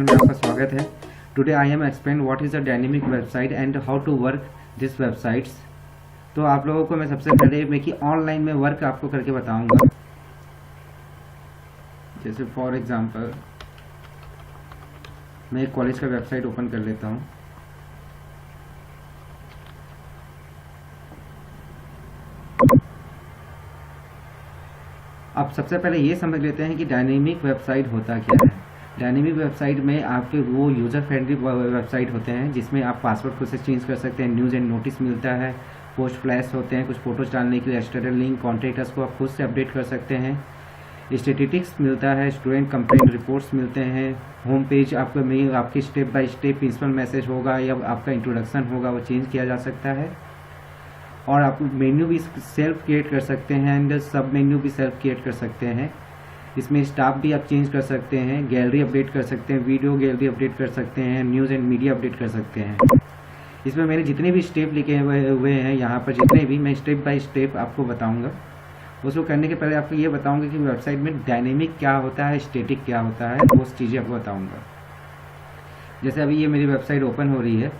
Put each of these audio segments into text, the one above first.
में आपका स्वागत है। Today I am explain what is a dynamic website and how to work this websites. तो आप लोगों को मैं सबसे पहले मैं कि ऑनलाइन में वर्क आपको करके बताऊंगा। जैसे फॉर एग्जांपल मैं एक कॉलेज का वेबसाइट ओपन कर लेता हूँ। अब सबसे पहले ये समझ लेते हैं कि डायनेमिक वेबसाइट होता क्या है। डायनेमिक वेबसाइट में आपके वो यूज़र फ्रेंडली वेबसाइट होते हैं जिसमें आप पासवर्ड खुद से चेंज कर सकते हैं, न्यूज़ एंड नोटिस मिलता है, पोस्ट फ्लैश होते हैं, कुछ फोटोज डालने के लिए एक्सटर्नल लिंक, कॉन्टैक्ट्स को आप खुद से अपडेट कर सकते हैं, स्टैटिस्टिक्स मिलता है, स्टूडेंट कंप्लेंट रिपोर्ट्स मिलते हैं, होम पेज आपका में आपकी step by step principal message होगा या आपका इंट्रोडक्शन होगा वो चेंज किया जा सकता है। और आप मेन्यू भी सेल्फ क्रिएट कर सकते हैं एंड सब मेन्यू भी सेल्फ क्रिएट कर सकते हैं। इसमें स्टाफ भी आप चेंज कर सकते हैं, गैलरी अपडेट कर सकते हैं, वीडियो गैलरी अपडेट कर सकते हैं, न्यूज़ एंड मीडिया अपडेट कर सकते हैं। इसमें मैंने जितने भी स्टेप लिखे हुए हैं यहाँ पर, जितने भी मैं स्टेप बाय स्टेप आपको बताऊँगा। उसको करने के पहले आपको ये बताऊँगा कि वेबसाइट में डायनेमिक क्या होता है, स्टैटिक क्या होता है, वो चीज़ें आपको बताऊँगा। जैसे अभी ये मेरी वेबसाइट ओपन हो रही है।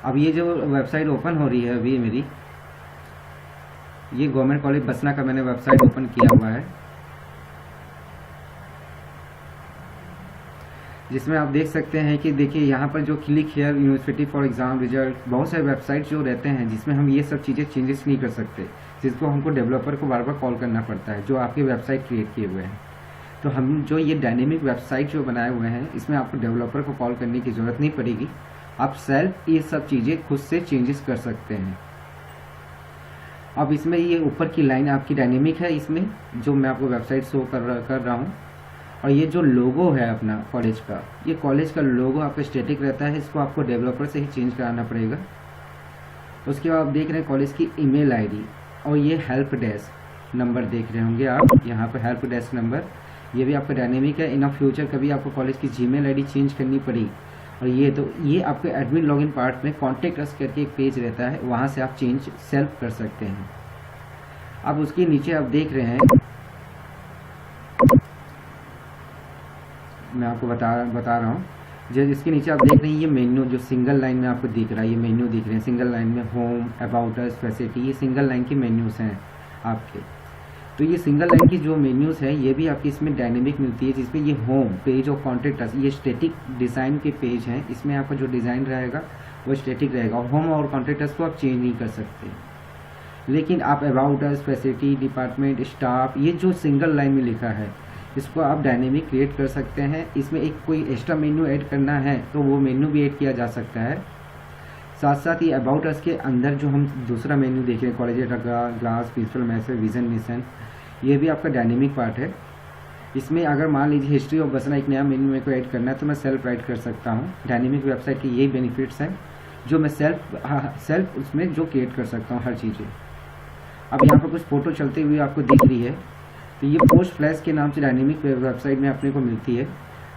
अब ये जो वेबसाइट ओपन हो रही है अभी मेरी, ये गवर्नमेंट कॉलेज बसना का मैंने वेबसाइट ओपन किया हुआ है, जिसमें आप देख सकते हैं कि देखिए यहाँ पर जो click here university for exam result, बहुत सारे वेबसाइट जो रहते हैं जिसमें हम ये सब चीज़ें चेंजेस नहीं कर सकते, जिसको हमको डेवलपर को बार बार कॉल करना पड़ता है जो आपके वेबसाइट क्रिएट किए हुए हैं। तो हम जो ये डायनेमिक वेबसाइट जो बनाए हुए हैं इसमें आपको डेवलपर को कॉल करने की ज़रूरत नहीं पड़ेगी। आप सेल्फ ये सब चीज़ें खुद से चेंजेस कर सकते हैं। अब इसमें ये ऊपर की लाइन आपकी डायनेमिक है, इसमें जो मैं आपको वेबसाइट शो कर रहा हूँ। और ये जो लोगो है अपना कॉलेज का, ये कॉलेज का लोगो आपका स्टैटिक रहता है, इसको आपको डेवलपर से ही चेंज कराना पड़ेगा। उसके बाद आप देख रहे हैं कॉलेज की ईमेल आईडी और ये हेल्प डेस्क नंबर देख रहे होंगे आप, यहाँ पर हेल्प डेस्क नंबर, ये भी आपका डायनेमिक है। इन फ्यूचर कभी आपको कॉलेज की जीमेल आईडी चेंज करनी पड़ी और ये आपके एडमिन लॉगिन पार्ट में कॉन्टेक्ट अस करके एक पेज रहता है, वहाँ से आप चेंज सेल्फ कर सकते हैं। अब उसके नीचे आप देख रहे हैं, मैं आपको बता रहा हूँ, जो इसके नीचे आप देख रहे हैं ये मेन्यू जो सिंगल लाइन में आपको दिख रहा है, ये मेन्यू दिख रहे हैं सिंगल लाइन में, होम, अबाउट अस, फैसिलिटी, ये सिंगल लाइन की मेन्यूज़ हैं आपके। तो ये सिंगल लाइन की जो मेन्यूज़ है ये भी आपकी इसमें डायनेमिक मिलती है, जिसमें ये होम पेज और कॉन्टेक्ट अस, ये स्टैटिक डिज़ाइन के पेज हैं, इसमें आपका जो डिज़ाइन रहेगा वो स्टैटिक रहेगा और होम और कॉन्टेक्ट अस को आप चेंज नहीं कर सकते। लेकिन आप about us, facility, department, staff, ये जो सिंगल लाइन में लिखा है इसको आप डायनेमिक क्रिएट कर सकते हैं। इसमें एक कोई एक्स्ट्रा मेन्यू ऐड करना है तो वो मेन्यू भी ऐड किया जा सकता है। साथ साथ ये अबाउट अस के अंदर जो हम दूसरा मेन्यू देख रहे हैं, college glance, principal message, vision mission, ये भी आपका डायनेमिक पार्ट है। इसमें अगर मान लीजिए हिस्ट्री ऑफ बसना एक नया मेन्यू मेरे को ऐड करना है तो मैं सेल्फ ऐड कर सकता हूँ। डायनेमिक वेबसाइट के यही बेनिफिट्स हैं जो मैं सेल्फ उसमें जो क्रिएट कर सकता हूँ हर चीज़ें। अब यहाँ पर कुछ फ़ोटो चलते हुए आपको दिख रही है, तो ये पोस्ट फ्लैश के नाम से डायनेमिक वेबसाइट में अपने को मिलती है।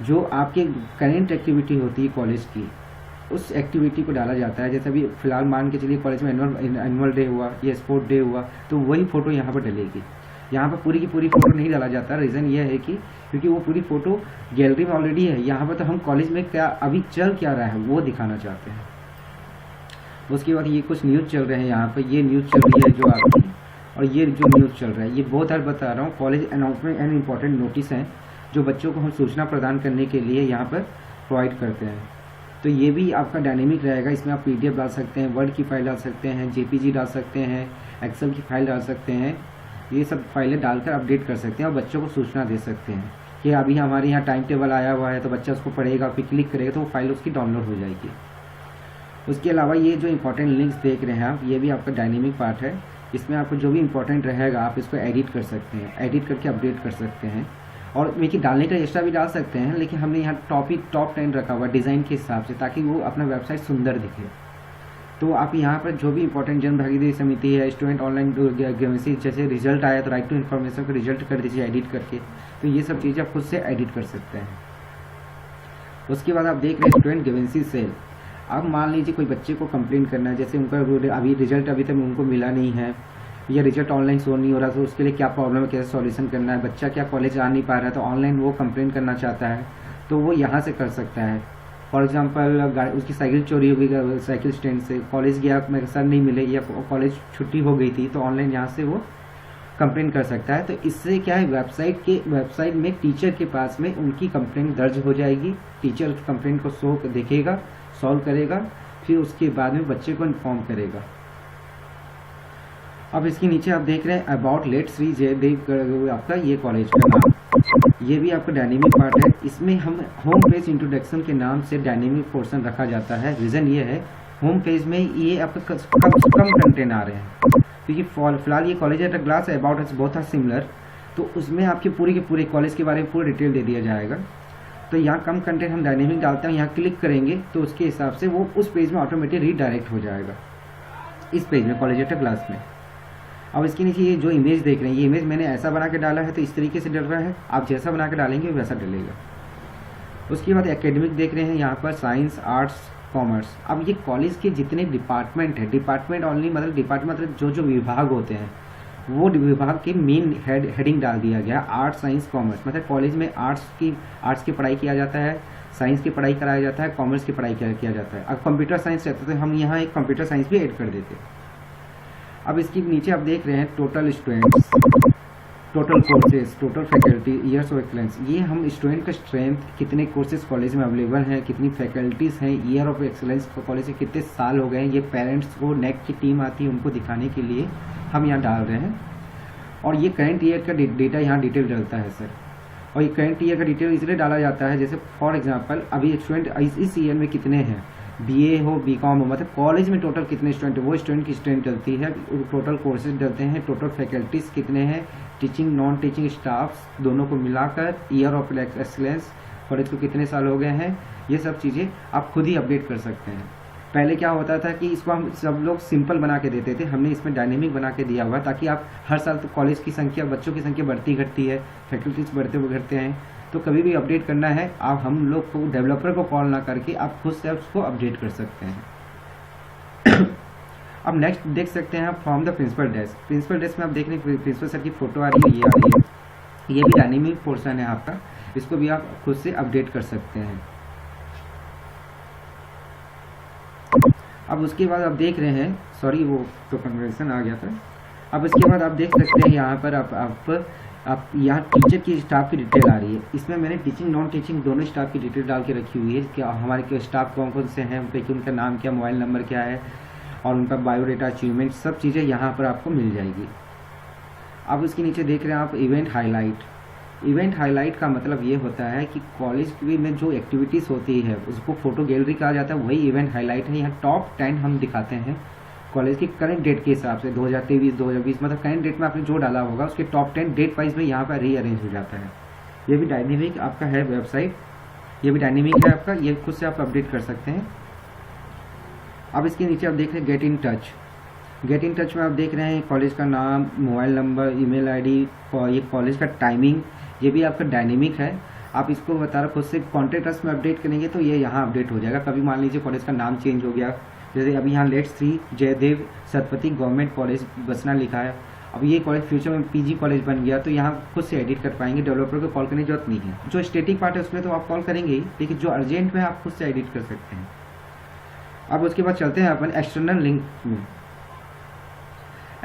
जो आपके करेंट एक्टिविटी होती है कॉलेज की, उस एक्टिविटी को डाला जाता है। जैसे अभी फिलहाल मान के चलिए कॉलेज में एनुअल डे हुआ या स्पोर्ट डे हुआ तो वही फ़ोटो यहाँ पर डलेगी। यहाँ पर पूरी की पूरी फ़ोटो नहीं डाला जाता, रीज़न ये है कि क्योंकि वो पूरी फ़ोटो गैलरी में ऑलरेडी है। यहाँ पर तो हम कॉलेज में क्या अभी चल क्या रहा है वो दिखाना चाहते हैं। उसके बाद ये कुछ न्यूज़ चल रहे हैं, यहाँ पर ये न्यूज़ चल रही है जो आपकी, और ये जो न्यूज़ चल रहा है ये बहुत बार बता रहा हूँ, college announcement and important notice हैं जो बच्चों को हम सूचना प्रदान करने के लिए यहाँ पर प्रोवाइड करते हैं। तो ये भी आपका डायनेमिक रहेगा। इसमें आप PDF डाल सकते हैं, वर्ड की फाइल डाल सकते हैं, JPG डाल सकते हैं, एक्सेल की फाइल डाल सकते हैं। ये सब फाइलें डालकर अपडेट कर सकते हैं और बच्चों को सूचना दे सकते हैं कि अभी हमारे यहाँ टाइम टेबल आया हुआ है, तो बच्चा उसको पढ़ेगा, फिर क्लिक करेगा तो वो फाइल उसकी डाउनलोड हो जाएगी। उसके अलावा ये जो इंपॉर्टेंट लिंक्स देख रहे हैं आप, ये भी आपका डायनेमिक पार्ट है। इसमें आपको जो भी इंपॉर्टेंट रहेगा आप इसको एडिट कर सकते हैं, एडिट करके अपडेट कर सकते हैं। और देखिए डालने का एक्स्ट्रा भी डाल सकते हैं, लेकिन हमने यहाँ टॉप 10 रखा हुआ डिज़ाइन के हिसाब से, ताकि वो अपना वेबसाइट सुंदर दिखे। तो आप यहाँ पर जो भी इंपॉर्टेंट जन भागीदारी समिति है, स्टूडेंट ऑनलाइन जैसे रिजल्ट आया तो राइट टू इन्फॉर्मेशन को रिजल्ट कर दीजिए एडिट करके, तो ये सब चीज़ें आप खुद से एडिट कर सकते हैं। उसके बाद आप देख रहे हैं स्टूडेंट ग्रीवेंसी सेल। अब मान लीजिए कोई बच्चे को कंप्लेंट करना है, जैसे उनका अभी रिजल्ट अभी तक उनको मिला नहीं है, या रिजल्ट ऑनलाइन शो नहीं हो रहा, तो उसके लिए क्या प्रॉब्लम है, कैसे सॉल्यूशन करना है, बच्चा क्या कॉलेज आ नहीं पा रहा है तो ऑनलाइन वो कंप्लेन करना चाहता है तो वो यहाँ से कर सकता है। फॉर एग्जांपल उसकी साइकिल चोरी हो गई साइकिल स्टैंड से, कॉलेज गया मेरे सर नहीं मिले या कॉलेज छुट्टी हो गई थी, तो ऑनलाइन यहाँ से वो कंप्लेन कर सकता है। तो इससे क्या है, वेबसाइट में टीचर के पास में उनकी कंप्लेन दर्ज हो जाएगी, टीचर उस कंप्लेन को देखेगा, सॉल्व करेगा, फिर उसके बाद में बच्चे को इन्फॉर्म करेगा। अब इसके नीचे आप देख रहे हैं अबाउट लेट्स सी जयदेव, आपका ये कॉलेज का नाम, ये भी आपका डायनेमिक पार्ट है। इसमें हम होम पेज इंट्रोडक्शन के नाम से डायनेमिक पोर्शन रखा जाता है। रीज़न ये है, होम पेज में ये आपका कम कंटेंट आ रहे हैं, क्योंकि फिलहाल ये college at a glance about us both are similar, तो उसमें आपके पूरे के पूरे कॉलेज के बारे में पूरी डिटेल दे दिया जाएगा। तो यहाँ कम कंटेंट हम डायनेमिक डालते हैं, यहाँ क्लिक करेंगे तो उसके हिसाब से वो उस पेज में ऑटोमेटिक रीडायरेक्ट हो जाएगा, इस पेज में कॉलेज एट अ ग्लास में। अब इसके नीचे ये जो इमेज देख रहे हैं, ये इमेज मैंने ऐसा बना के डाला है तो इस तरीके से डल रहा है, आप जैसा बना के डालेंगे वैसा डलेगा। उसके बाद एकेडमिक देख रहे हैं यहाँ पर साइंस, आर्ट्स, कॉमर्स। अब ये कॉलेज के जितने डिपार्टमेंट है, डिपार्टमेंट ऑनली मतलब डिपार्टमेंट मतलब जो विभाग होते हैं, वो विभाग के मेन हेडिंग डाल दिया गया, आर्ट्स, साइंस, कॉमर्स। मतलब कॉलेज में आर्ट्स की पढ़ाई किया जाता है, साइंस की पढ़ाई कराया जाता है, कॉमर्स की पढ़ाई किया जाता है। अब कंप्यूटर साइंस रहता है तो हम यहाँ एक कंप्यूटर साइंस भी ऐड कर देते हैं। अब इसके नीचे आप देख रहे हैं total students, total courses, total faculty, years of excellence. ये हम स्टूडेंट का स्ट्रेंथ, कितने कोर्सेज कॉलेज में अवेलेबल हैं, कितनी फैकल्टीज़ हैं, ईयर ऑफ एक्सलेंस कॉलेज से कितने साल हो गए हैं, ये पेरेंट्स को नेक की टीम आती है उनको दिखाने के लिए हम यहाँ डाल रहे हैं। और ये करंट ईयर का डेटा यहाँ डिटेल डलता है सर। और ये करंट ईयर का डिटेल इसलिए डाला जाता है, जैसे फॉर एग्जांपल अभी स्टूडेंट इस ईयर में कितने हैं, बीए हो, बीकॉम हो, मतलब कॉलेज में टोटल कितने स्टूडेंट है, वो स्टूडेंट की स्ट्रेंथ डलती है, टोटल कोर्सेज डलते हैं, टोटल फैकल्टीज़ कितने हैं, टीचिंग नॉन टीचिंग स्टाफ दोनों को मिलाकर, ईयर ऑफ एक्सलेंस कॉलेज को कितने साल हो गए हैं, ये सब चीज़ें आप खुद ही अपडेट कर सकते हैं। पहले क्या होता था कि इसको हम सब लोग सिंपल बना के देते थे, हमने इसमें डायनेमिक बना के दिया हुआ ताकि आप हर साल तो कॉलेज की संख्या, बच्चों की संख्या बढ़ती घटती है, फैकल्टीज बढ़ते हुए घटते हैं, तो कभी भी अपडेट करना है आप हम लोग को डेवलपर को कॉल ना करके आप खुद से उसको अपडेट कर सकते हैं। अब नेक्स्ट देख सकते हैं आप from the principal desk. Principal desk में आप देख रहे हैं प्रिंसिपल सर की फोटो आ रही है, ये आ रही है, ये भी डायनेमिक पोर्शन है आपका, इसको भी आप खुद से अपडेट कर सकते हैं। अब उसके बाद आप देख रहे हैं, सॉरी वो तो कन्वर्सेशन आ गया था। अब इसके बाद आप देख सकते हैं यहाँ पर आप यहाँ टीचर की स्टाफ की डिटेल आ रही है। इसमें मैंने टीचिंग नॉन टीचिंग दोनों स्टाफ की डिटेल डाल के रखी हुई है कि हमारे स्टाफ कौन कौन से हैं, उनका नाम क्या, मोबाइल नंबर क्या है और उनका बायोडेटा, अचीवमेंट, सब चीज़ें यहाँ पर आपको मिल जाएगी। अब उसके नीचे देख रहे हैं आप इवेंट हाईलाइट। इवेंट हाईलाइट का मतलब ये होता है कि कॉलेज में जो एक्टिविटीज़ होती है उसको फोटो गैलरी कहा जाता है, वही इवेंट हाईलाइट है। यहाँ टॉप 10 हम दिखाते हैं कॉलेज की करंट डेट के हिसाब से, 2023, 2020, मतलब करंट डेट में आपने जो डाला होगा उसके टॉप 10 डेट वाइज में यहाँ पर रीअरेंज हो जाता है। ये भी डायनेमिक आपका है वेबसाइट, ये भी डायनेमिक है आपका, ये खुद से आप अपडेट कर सकते हैं। अब इसके नीचे आप देख रहे हैं get in touch. Get in touch में आप देख रहे हैं कॉलेज का नाम, मोबाइल नंबर, ईमेल आईडी, ये कॉलेज का टाइमिंग, ये भी आपका डायनेमिक है। आप इसको बता रहे खुद से कॉन्टैक्ट अस में अपडेट करेंगे तो ये यहाँ अपडेट हो जाएगा। कभी मान लीजिए कॉलेज का नाम चेंज हो गया, जैसे अभी यहाँ let's see Jaydev Satpathy government college Basna लिखा है, अब ये कॉलेज फ्यूचर में पीजी कॉलेज बन गया तो यहाँ खुद से एडिट कर पाएंगे, डेवलपर को कॉल करने की जरूरत नहीं है। जो स्टैटिक पार्ट है उसमें तो आप कॉल करेंगे ही, लेकिन जो अर्जेंट में आप खुद से एडिट कर सकते हैं। अब उसके बाद चलते हैं अपन एक्सटर्नल लिंक में।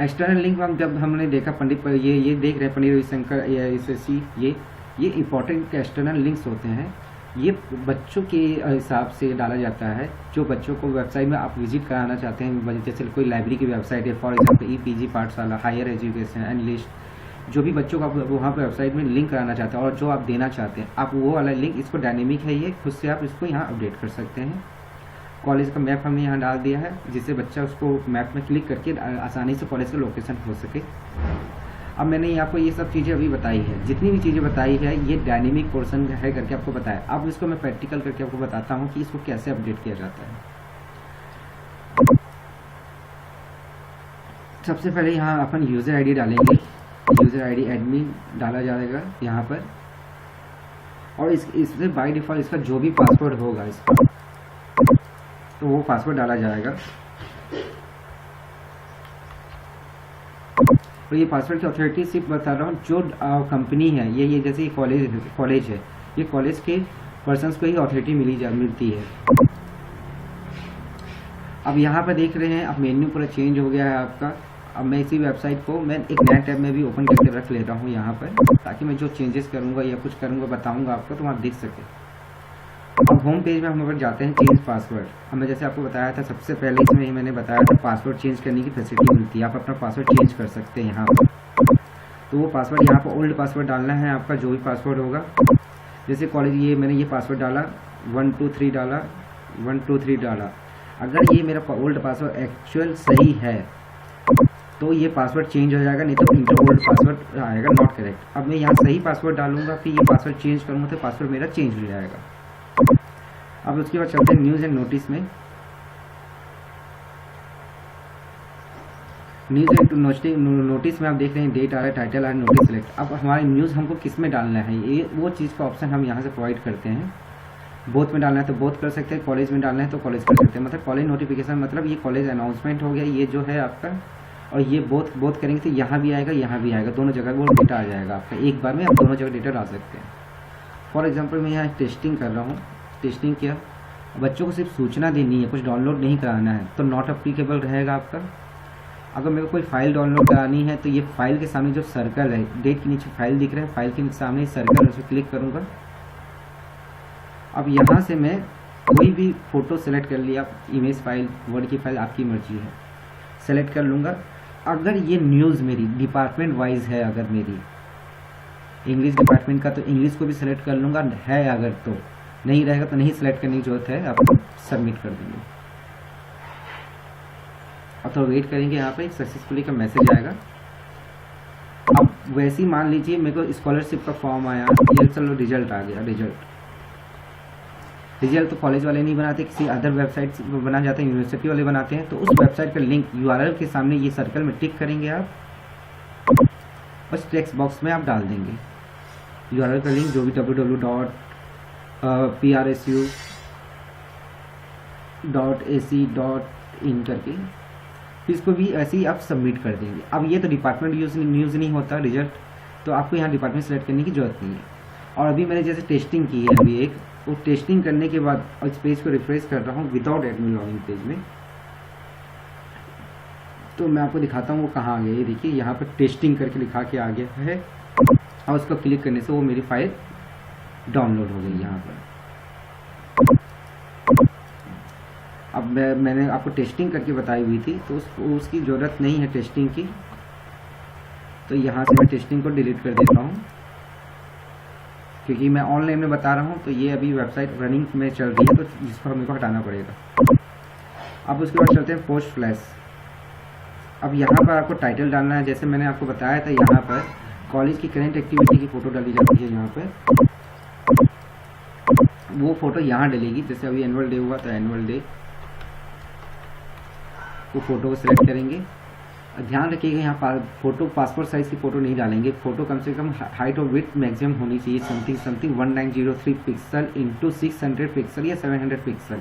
एक्सटर्नल लिंक में जब हमने देखा पंडित ये देख रहे हैं पंडित रविशंकर SSC, ये इंपॉर्टेंट एक्सटर्नल लिंक्स होते हैं, ये बच्चों के हिसाब से डाला जाता है। जो बच्चों को वेबसाइट में आप विजिट कराना चाहते हैं, जैसे कोई लाइब्रेरी की वेबसाइट है, फॉर एग्जांपल EPG पाठशाला, हायर एजुकेशन एंड लिस्ट, जो भी बच्चों को आप वहाँ पर वेबसाइट में लिंक कराना चाहते हैं और जो आप देना चाहते हैं, आप वो वाला लिंक, इसको डायनेमिक है ये, खुद से आप इसको यहाँ अपडेट कर सकते हैं। कॉलेज का मैप हमने यहाँ डाल दिया है, जिससे बच्चा उसको मैप में क्लिक करके आसानी से कॉलेज का लोकेशन हो सके। अब मैंने आपको ये सब चीज़ें अभी बताई है, जितनी भी चीज़ें बताई है ये डायनेमिक पोर्शन है करके आपको बताया। अब इसको मैं प्रैक्टिकल करके आपको बताता हूँ कि इसको कैसे अपडेट किया जाता है। सबसे पहले यहाँ अपन यूज़र आईडी डालेंगे, यूज़र आईडी एडमिन डाला जाएगा यहाँ पर, और इससे बाय डिफ़ॉल्ट इसका जो भी पासवर्ड होगा इसका, तो वो पासवर्ड डाला जाएगा। और ये पासवर्ड की अथॉरिटी सिर्फ बता रहा हूँ जो कंपनी है, ये जैसे कॉलेज है, ये कॉलेज के पर्सन्स को ही अथॉरिटी मिलती है। अब यहाँ पर देख रहे हैं, अब मेन्यू पूरा चेंज हो गया है आपका। अब मैं इसी वेबसाइट को मैं एक नया टैब में भी ओपन करके रख लेता हूँ यहाँ पर, ताकि मैं जो चेंजेस करूँगा या कुछ करूँगा बताऊँगा आपको, तो आप देख सके। अब होम पेज में हम अगर जाते हैं चेंज पासवर्ड, अब मैं जैसे आपको बताया था सबसे पहले इसमें ही मैंने बताया था पासवर्ड चेंज करने की फैसिलिटी मिलती है, आप अपना पासवर्ड चेंज कर सकते हैं यहाँ पर। तो वो पासवर्ड यहाँ पर ओल्ड पासवर्ड डालना है आपका, जो भी पासवर्ड होगा। जैसे कॉलेज मैंने ये पासवर्ड डाला 123 डाला 123 डाला। अगर ये मेरा ओल्ड पासवर्ड एक्चुअल सही है तो ये पासवर्ड चेंज हो जाएगा, नहीं तो इंटर ओल्ड पासवर्ड आएगा नॉट करेक्ट। अब मैं यहाँ सही पासवर्ड डालूंगा, फिर ये पासवर्ड चेंज करूँगा तो पासवर्ड मेरा चेंज हो जाएगा। अब उसके बाद चलते हैं न्यूज़ एंड नोटिस में। न्यूज़ एंड नोटिस में आप देख रहे हैं डेट आ रहा है, टाइटल आ रहा है, नोटिस सेलेक्ट। अब हमारी न्यूज़ हमको किस में डालना है, ये वो चीज़ का ऑप्शन हम यहाँ से प्रोवाइड करते हैं। बोथ में डालना है तो बोथ कर सकते हैं, कॉलेज में डालना है तो कॉलेज कर सकते हैं। मतलब कॉलेज नोटिफिकेशन, मतलब ये कॉलेज अनाउंसमेंट हो गया, ये जो है आपका, और ये बोथ करेंगे तो यहाँ भी आएगा, यहाँ भी आएगा, दोनों जगह वो डेटा आ जाएगा आपका। एक बार में आप दोनों जगह डेटा डाल सकते हैं। फॉर एग्जाम्पल मैं यहाँ टेस्टिंग कर रहा हूँ, टेस्टिंग किया, बच्चों को सिर्फ सूचना देनी है, कुछ डाउनलोड नहीं कराना है, तो नॉट अप्लीकेबल रहेगा आपका। अगर मेरे को कोई फाइल डाउनलोड करानी है तो ये फाइल के सामने जो सर्कल है, डेट के नीचे फाइल दिख रहा है, फाइल के सामने सर्कल, उस पर क्लिक करूँगा। अब यहाँ से मैं कोई भी फ़ोटो सेलेक्ट कर लिया, इमेज फाइल, वर्ड की फाइल, आपकी मर्जी है, सेलेक्ट कर लूँगा। अगर ये न्यूज़ मेरी डिपार्टमेंट वाइज है, अगर मेरी इंग्लिश डिपार्टमेंट का तो इंग्लिश को भी सेलेक्ट कर लूँगा, है अगर तो, नहीं रहेगा तो नहीं सेलेक्ट करने की जरूरत है, आप सबमिट कर देंगे। अब तो वेट करेंगे, यहाँ पे एक सक्सेसफुली का मैसेज आएगा। अब वैसे ही मान लीजिए मेरे को स्कॉलरशिप का फॉर्म आया, ये चलो रिजल्ट आ गया। रिजल्ट तो कॉलेज वाले नहीं बनाते, किसी अदर वेबसाइट से बना जाता है, यूनिवर्सिटी वाले बनाते हैं। तो उस वेबसाइट का लिंक URL के सामने ये सर्कल में टिक करेंगे आप, बस टेक्स्ट बॉक्स में आप डाल देंगे URL का लिंक, जो भी www.prsu.ac.in करके, इसको भी ऐसे ही आप सबमिट कर देंगे। अब ये तो डिपार्टमेंट न्यूज़ नहीं होता रिजल्ट, तो आपको यहाँ डिपार्टमेंट सेलेक्ट करने की जरूरत नहीं है। और अभी मैंने जैसे टेस्टिंग की है अभी एक, वो टेस्टिंग करने के बाद इस पेज को रिफ्रेश कर रहा हूँ विदाउट एडमिन लॉगिन पेज में, तो मैं आपको दिखाता हूँ वो कहाँ आ गया। ये देखिए यहाँ पर टेस्टिंग करके लिखा के आ गया है, और उसको क्लिक करने से वो मेरी फाइल डाउनलोड हो गई यहाँ पर। अब मैंने आपको टेस्टिंग करके बताई हुई थी, तो उसकी ज़रूरत नहीं है टेस्टिंग की, तो यहाँ से मैं टेस्टिंग को डिलीट कर देता हूँ, क्योंकि मैं ऑनलाइन में बता रहा हूँ। तो ये अभी वेबसाइट रनिंग में चल रही है, तो जिसको हमें को हटाना पड़ेगा। अब उसके बाद चलते हैं पोस्ट फ्लैश। अब यहाँ पर आपको टाइटल डालना है, जैसे मैंने आपको बताया था, यहाँ पर कॉलेज की करेंट एक्टिविटी की फ़ोटो डाली जाती है। यहाँ पर वो फ़ोटो यहाँ डलेगी, जैसे अभी एनुअल डे हुआ तो एनुअल डे, वो फ़ोटो को सिलेक्ट करेंगे। ध्यान रखिएगा यहाँ फोटो पासपोर्ट साइज़ की फ़ोटो नहीं डालेंगे, फ़ोटो कम से कम हाइट और विड्थ मैक्सिमम होनी चाहिए समथिंग 1903 पिक्सल इंटू 600 पिक्सल या 700 पिक्सल।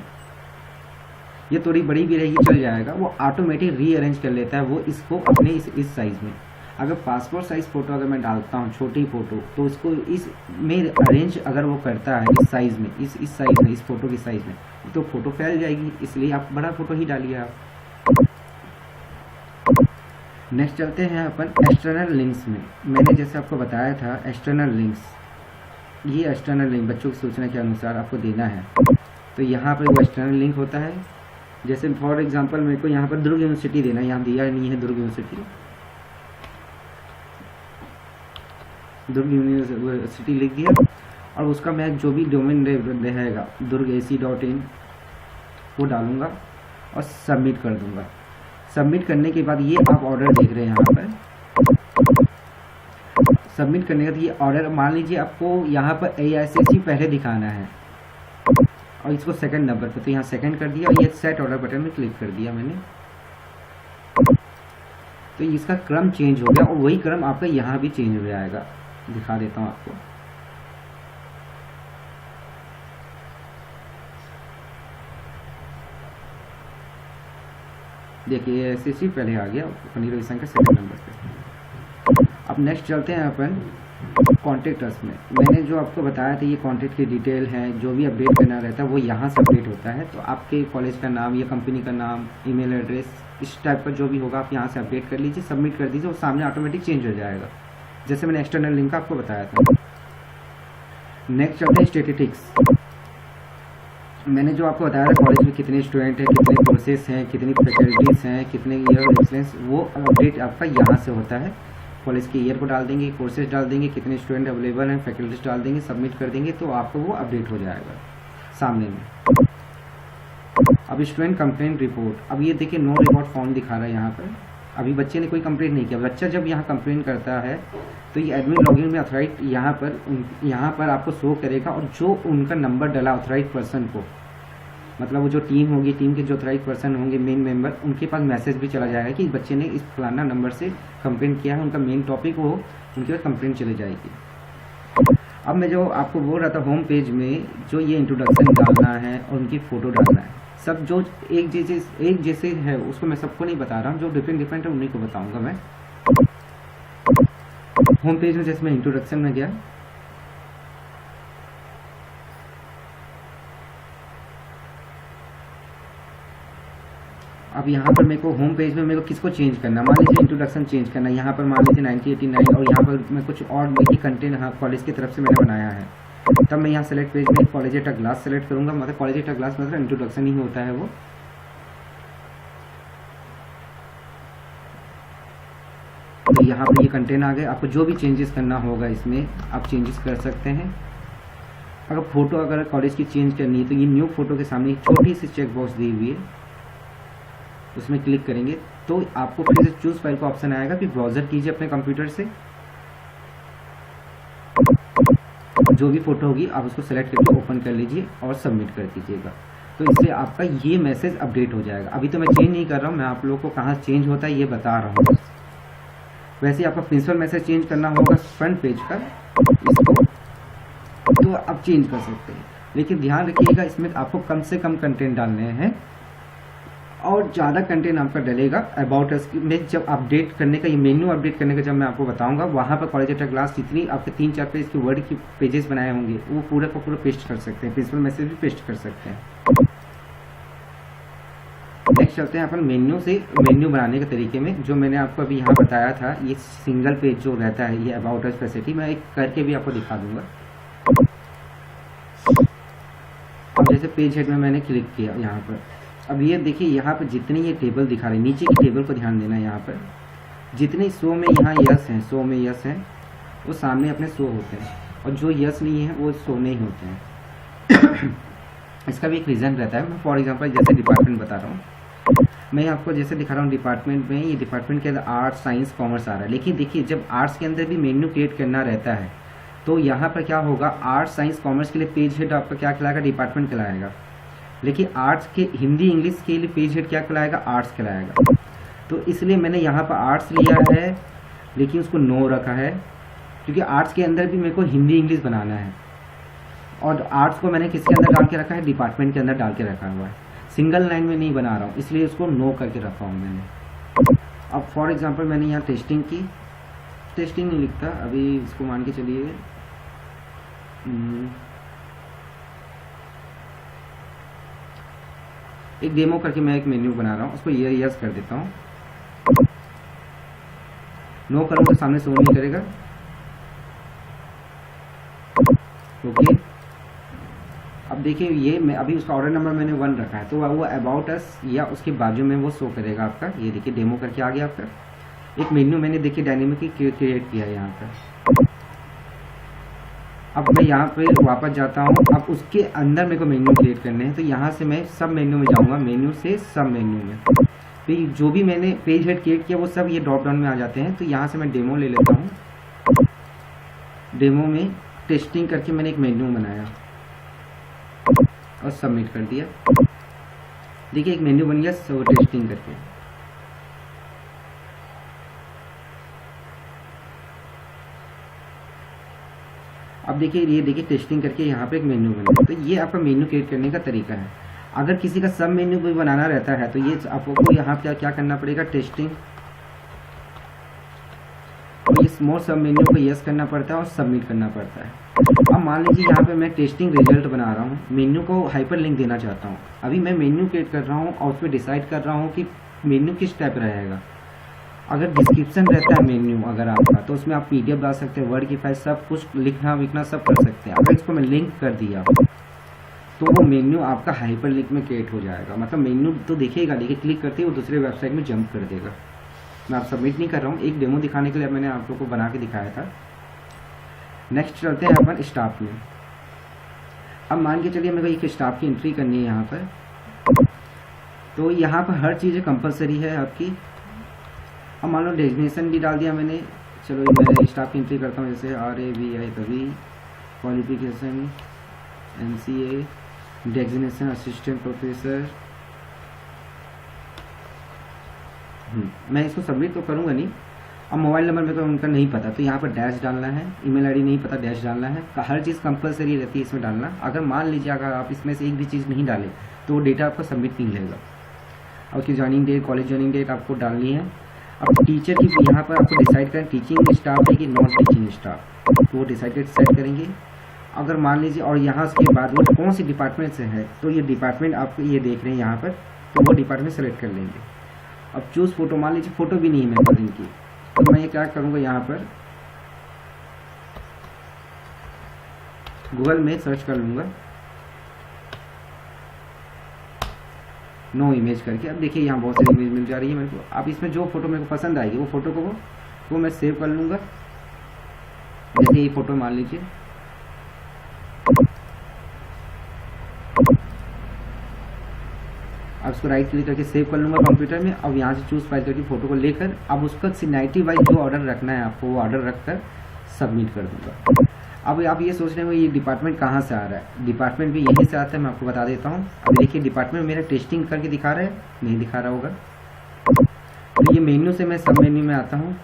ये थोड़ी बड़ी भी रहेगी चल जाएगा, वो ऑटोमेटिक रीअरेंज कर लेता है वो इसको अपने इस साइज़ में। अगर पासपोर्ट साइज़ फ़ोटो अगर मैं डालता हूँ छोटी फ़ोटो, तो इसको इस में अरेंज अगर वो करता है इस साइज़ में, इस साइज़ में, इस फ़ोटो की साइज़ में, तो फ़ोटो फैल जाएगी। इसलिए आप बड़ा फ़ोटो ही डालिए आप। नेक्स्ट चलते हैं अपन एक्सटर्नल लिंक्स में। मैंने जैसे आपको बताया था एक्सटर्नल लिंक्स, ये एक्सटर्नल लिंक बच्चों की सूचना के अनुसार आपको देना है। तो यहाँ पर वो एक्सटर्नल लिंक होता है, जैसे फॉर एग्जांपल मेरे को यहाँ पर दुर्ग यूनिवर्सिटी देना है, यहाँ दिया नहीं है दुर्ग यूनिवर्सिटी लिख दिया, और उसका मैं जो भी डोमेन रहेगा durg.ac.in वो डालूँगा और सबमिट कर दूँगा। सबमिट करने के बाद ये आप ऑर्डर देख रहे हैं यहाँ पर, सबमिट करने के बाद ये ऑर्डर, मान लीजिए आपको यहाँ पर AICC पहले दिखाना है और इसको सेकंड नंबर पर, तो यहाँ सेकंड कर दिया और ये सेट ऑर्डर बटन में क्लिक कर दिया मैंने, तो इसका क्रम चेंज हो गया और वही क्रम आपका यहाँ भी चेंज हो जाएगा। दिखा देता हूँ आपको, देखिए AICC पहले आ गया, फनी रविशंकर सेकंड नंबर पे। अब नेक्स्ट चलते हैं अपन कॉन्टेक्ट अस में। मैंने जो आपको बताया था ये कॉन्टेक्ट की डिटेल है, जो भी अपडेट करना रहता है वो यहाँ से अपडेट होता है। तो आपके कॉलेज का नाम या कंपनी का नाम, ईमेल एड्रेस, इस टाइप का जो भी होगा आप यहाँ से अपडेट कर लीजिए, सबमिट कर दीजिए, वो सामने ऑटोमेटिक चेंज हो जाएगा, जैसे मैंने एक्सटर्नल लिंक आपको बताया था। नेक्स्ट चलते हैं स्टैटिस्टिक्स। मैंने जो आपको बताया था कॉलेज में कितने स्टूडेंट हैं, कितने कोर्सेज हैं, कितनी फैकल्टीज़ हैं, कितने ईयर ऑफ एक्सपीरियंस, वो अपडेट आपका यहाँ से होता है। कॉलेज के ईयर को डाल देंगे, कोर्सेज डाल देंगे, कितने स्टूडेंट अवेलेबल हैं, फैकल्टीज डाल देंगे, सबमिट कर देंगे, तो आपको वो अपडेट हो जाएगा सामने में। अब स्टूडेंट कंप्लेंट रिपोर्ट, अब ये देखिए नो रिपोर्ट फॉर्म दिखा रहा है यहाँ पर। अभी बच्चे ने कोई कंप्लेंट नहीं किया। बच्चा जब यहाँ कंप्लेंट करता है तो ये एडमिन लॉगिन में ऑथराइज यहाँ पर आपको शो करेगा, और जो उनका नंबर डला ऑथराइज पर्सन को, मतलब वो जो टीम होगी, टीम के जो ऑथराइज पर्सन होंगे, मेन मेंबर, उनके पास मैसेज भी चला जाएगा कि बच्चे ने इस फलाना नंबर से कंप्लेंट किया है, उनका मेन टॉपिक वो, उनके पास कंप्लेंट चली जाएगी। अब मैं जो आपको बोल रहा था होम पेज में जो ये इंट्रोडक्शन डालना है और उनकी फ़ोटो डालना है, सब जो एक जैसे है उसको मैं सबको नहीं बता रहा हूँ, जो डिफरेंट है उन्हीं को बताऊँगा मैं। होम पेज में जैसे मैं इंट्रोडक्शन में गया, अब यहाँ पर मेरे को होम पेज में मेरे को किसको चेंज करना, मान लीजिए इंट्रोडक्शन चेंज करना, यहाँ पर मान लीजिए 1989, और यहाँ पर मैं कुछ और मेरी कंटेंट हाँ कॉलेज की तरफ से मैंने बनाया है, तब मैं यहाँ सेलेक्ट पेज में college at a glass select करूँगा। मतलब कॉलेज एट अ ग्लास मतलब इंट्रोडक्शन ही होता है वो। तो यहाँ पर ये कंटेंट आ गए। आपको जो भी चेंजेस करना होगा इसमें आप चेंजेस कर सकते हैं। अगर फोटो अगर कॉलेज की चेंज करनी है तो ये न्यू फोटो के सामने एक छोटी सी चेक बॉक्स दी हुई है, उसमें क्लिक करेंगे तो आपको फिर से चूज फाइल का ऑप्शन आएगा, फिर ब्राउजर कीजिए अपने कंप्यूटर से, जो भी फोटो होगी आप उसको सेलेक्ट करके ओपन कर लीजिए और सबमिट कर दीजिएगा। तो इससे आपका ये मैसेज अपडेट हो जाएगा। अभी तो मैं चेंज नहीं कर रहा हूँ, मैं आप लोगों को कहाँ चेंज होता है ये बता रहा हूँ। वैसे आपका प्रिंसिपल मैसेज चेंज करना होगा फ्रंट पेज पर, इसको तो आप चेंज कर सकते हैं, लेकिन ध्यान रखिएगा इसमें आपको कम से कम कंटेंट डालने हैं, और ज़्यादा कंटेंट आपका डलेगा अबाउट अस में। जब अपडेट करने का, ये मेन्यू अपडेट करने का जब मैं आपको बताऊंगा, वहाँ पर कॉलेज एट अ ग्लास जितनी आपके 3-4 पेज के वर्ड की पेजेस बनाए होंगे वो पूरा का पूरा पेस्ट कर सकते हैं, प्रिंसिपल मैसेज भी पेस्ट कर सकते हैं। नेक्स्ट चलते हैं अपन मेन्यू से, मेन्यू बनाने के तरीके में। जो मैंने आपको अभी यहाँ बताया था, ये सिंगल पेज जो रहता है, ये अबाउट अस फैसिलिटी, मैं एक करके भी आपको दिखा दूंगा। अब जैसे पेज हेड में मैंने क्लिक किया यहाँ पर, अब ये देखिए यहाँ पर जितनी ये टेबल दिखा रही है, नीचे की टेबल को ध्यान देना है। यहाँ पर जितने शो में यहाँ यस हैं, शो में यस हैं, वो सामने अपने शो होते हैं, और जो यस नहीं है वो शो नहीं होते हैं। इसका भी एक रीज़न रहता है। मैं फॉर एग्जांपल जैसे डिपार्टमेंट बता रहा हूँ, मैं आपको जैसे दिखा रहा हूँ डिपार्टमेंट में, ये डिपार्टमेंट के अंदर आर्ट्स, साइंस, कॉमर्स आ रहा है, लेकिन देखिए जब आर्ट्स के अंदर भी मेन्यू क्रिएट करना रहता है तो यहाँ पर क्या होगा, आर्ट्स, साइंस, कॉमर्स के लिए पेज हेड आपका क्या कहलाएगा, डिपार्टमेंट कहलाएगा। लेकिन आर्ट्स के हिंदी इंग्लिश के लिए पेज हेड क्या कहलाएगा, आर्ट्स कहलाएगा। तो इसलिए मैंने यहाँ पर आर्ट्स लिया है, लेकिन उसको नो रखा है, क्योंकि आर्ट्स के अंदर भी मेरे को हिंदी इंग्लिश बनाना है, और आर्ट्स को मैंने किसके अंदर डाल के रखा है, डिपार्टमेंट के अंदर डाल के रखा हुआ है। सिंगल लाइन में नहीं बना रहा हूँ, इसलिए उसको नो करके रखा हूँ मैंने। अब फॉर एग्जांपल मैंने यहाँ टेस्टिंग की, टेस्टिंग नहीं लिखता अभी, इसको मान के चलिए एक डेमो करके मैं एक मेन्यू बना रहा हूँ, उसको ये यस कर देता हूँ। नो करूँगा सामने शो नहीं करेगा। ओके, अब देखिए ये मैं अभी उसका ऑर्डर नंबर मैंने 1 रखा है, तो वो अबाउट अस या उसके बाजू में वो शो करेगा आपका। ये देखिए डेमो करके आ गया आपका एक मेन्यू, मैंने देखिए डायनेमिकली क्रिएट किया है यहाँ पर। अब मैं यहाँ पे वापस जाता हूँ, अब उसके अंदर मेरे को मेन्यू क्रिएट करने हैं, तो यहाँ से मैं सब मेन्यू में जाऊँगा, मेन्यू से सब मेन्यू में, तो जो भी मैंने पेज हेड क्रिएट किया वो सब ये ड्रॉप डाउन में आ जाते हैं। तो यहाँ से मैं डेमो ले लेता हूँ, डेमो में टेस्टिंग करके मैंने एक मेन्यू बनाया और सबमिट कर दिया। देखिए एक मेन्यू बन गया टेस्टिंग करके। अब देखिए ये देखिए टेस्टिंग करके यहाँ पे एक मेन्यू बना। तो ये आपका मेन्यू क्रिएट करने का तरीका है। अगर किसी का सब मेन्यू भी बनाना रहता है तो ये आपको यहाँ पे क्या करना पड़ेगा, टेस्टिंग, तो ये इस मोर सब मेन्यू को यस करना पड़ता है और सबमिट करना पड़ता है। अब मान लीजिए यहाँ पे मैं टेस्टिंग रिजल्ट बना रहा हूँ, मेन्यू को हाइपर लिंक देना चाहता हूँ। अभी मैं मेन्यू क्रिएट कर रहा हूँ और उसमें डिसाइड कर रहा हूँ कि मेन्यू किस टाइप रहेगा। अगर डिस्क्रिप्शन रहता है मेन्यू अगर आपका, तो उसमें आप PDF डाल सकते हैं, वर्ड की फाइल, सब कुछ लिखना विखना सब कर सकते हैं। अगर इसको मैं लिंक कर दिया तो वो मेन्यू आपका हाइपर लिंक में क्रिएट हो जाएगा। मतलब मेन्यू तो दिखेगा, लेकिन क्लिक करते ही वो दूसरे वेबसाइट में जंप कर देगा। मैं आप सबमिट नहीं कर रहा हूँ, एक डेमो दिखाने के लिए मैंने आप लोगों को बना के दिखाया था। नेक्स्ट चलते हैं अपन स्टाफ में। अब मान के चलिए मेरे को एक स्टाफ की एंट्री करनी है यहाँ पर, तो यहाँ पर हर चीज़ कंपलसरी है आपकी। अब मान लो डेजिग्नेशन भी डाल दिया मैंने, चलो मैं स्टाफ की एंट्री करता हूँ, जैसे RABI तभी, qualification MCA, designation assistant professor. मैं इसको सबमिट तो करूँगा नहीं। अब मोबाइल नंबर मेरे को उनका नहीं पता, तो यहाँ पर डैश डालना है, ईमेल आईडी नहीं पता, डैश डालना है। हर चीज़ कंपलसरी रहती है इसमें डालना। अगर मान लीजिए अगर आप इसमें से एक भी चीज़ नहीं डालें तो वो डेटा आपको सबमिट नहीं लेगा। और उसकी joining date, college joining date आपको डालनी है। अब टीचर की यहाँ पर आपको डिसाइड करें टीचिंग स्टाफ है कि नॉन टीचिंग स्टाफ, तो वो डिसाइड करेंगे। अगर मान लीजिए और यहाँ उसके बाद वो कौन सी डिपार्टमेंट से है, तो ये डिपार्टमेंट आपको ये देख रहे हैं यहाँ पर, तो वो डिपार्टमेंट सेलेक्ट कर लेंगे। अब चूज़ फोटो, मान लीजिए फ़ोटो भी नहीं है मेरे पास इनकी, तो मैं ये क्या करूँगा, यहाँ पर गूगल में सर्च कर लूँगा नो इमेज करके। अब देखिए यहाँ बहुत सारी इमेज मिल जा रही है मेरे को। अब इसमें जो फोटो मेरे को पसंद आएगी वो फोटो को वो मैं सेव कर लूँगा। जैसे ये फोटो मान लीजिए, अब उसको राइट क्लिक करके सेव कर लूँगा कंप्यूटर में। अब यहाँ से चूज़ फाइल करके फ़ोटो को लेकर अब उसका सीनियरिटी वाइज जो ऑर्डर रखना है आपको, वो ऑर्डर रखकर सबमिट कर दूँगा। अब आप ये सोच रहे हो ये डिपार्टमेंट कहाँ से आ रहा है, डिपार्टमेंट भी यहीं से आता है, मैं आपको बता देता हूँ। अब देखिए डिपार्टमेंट मेरा टेस्टिंग करके दिखा रहा है, नहीं दिखा रहा होगा। तो ये मेन्यू से मैं सब मेन्यू में आता हूँ।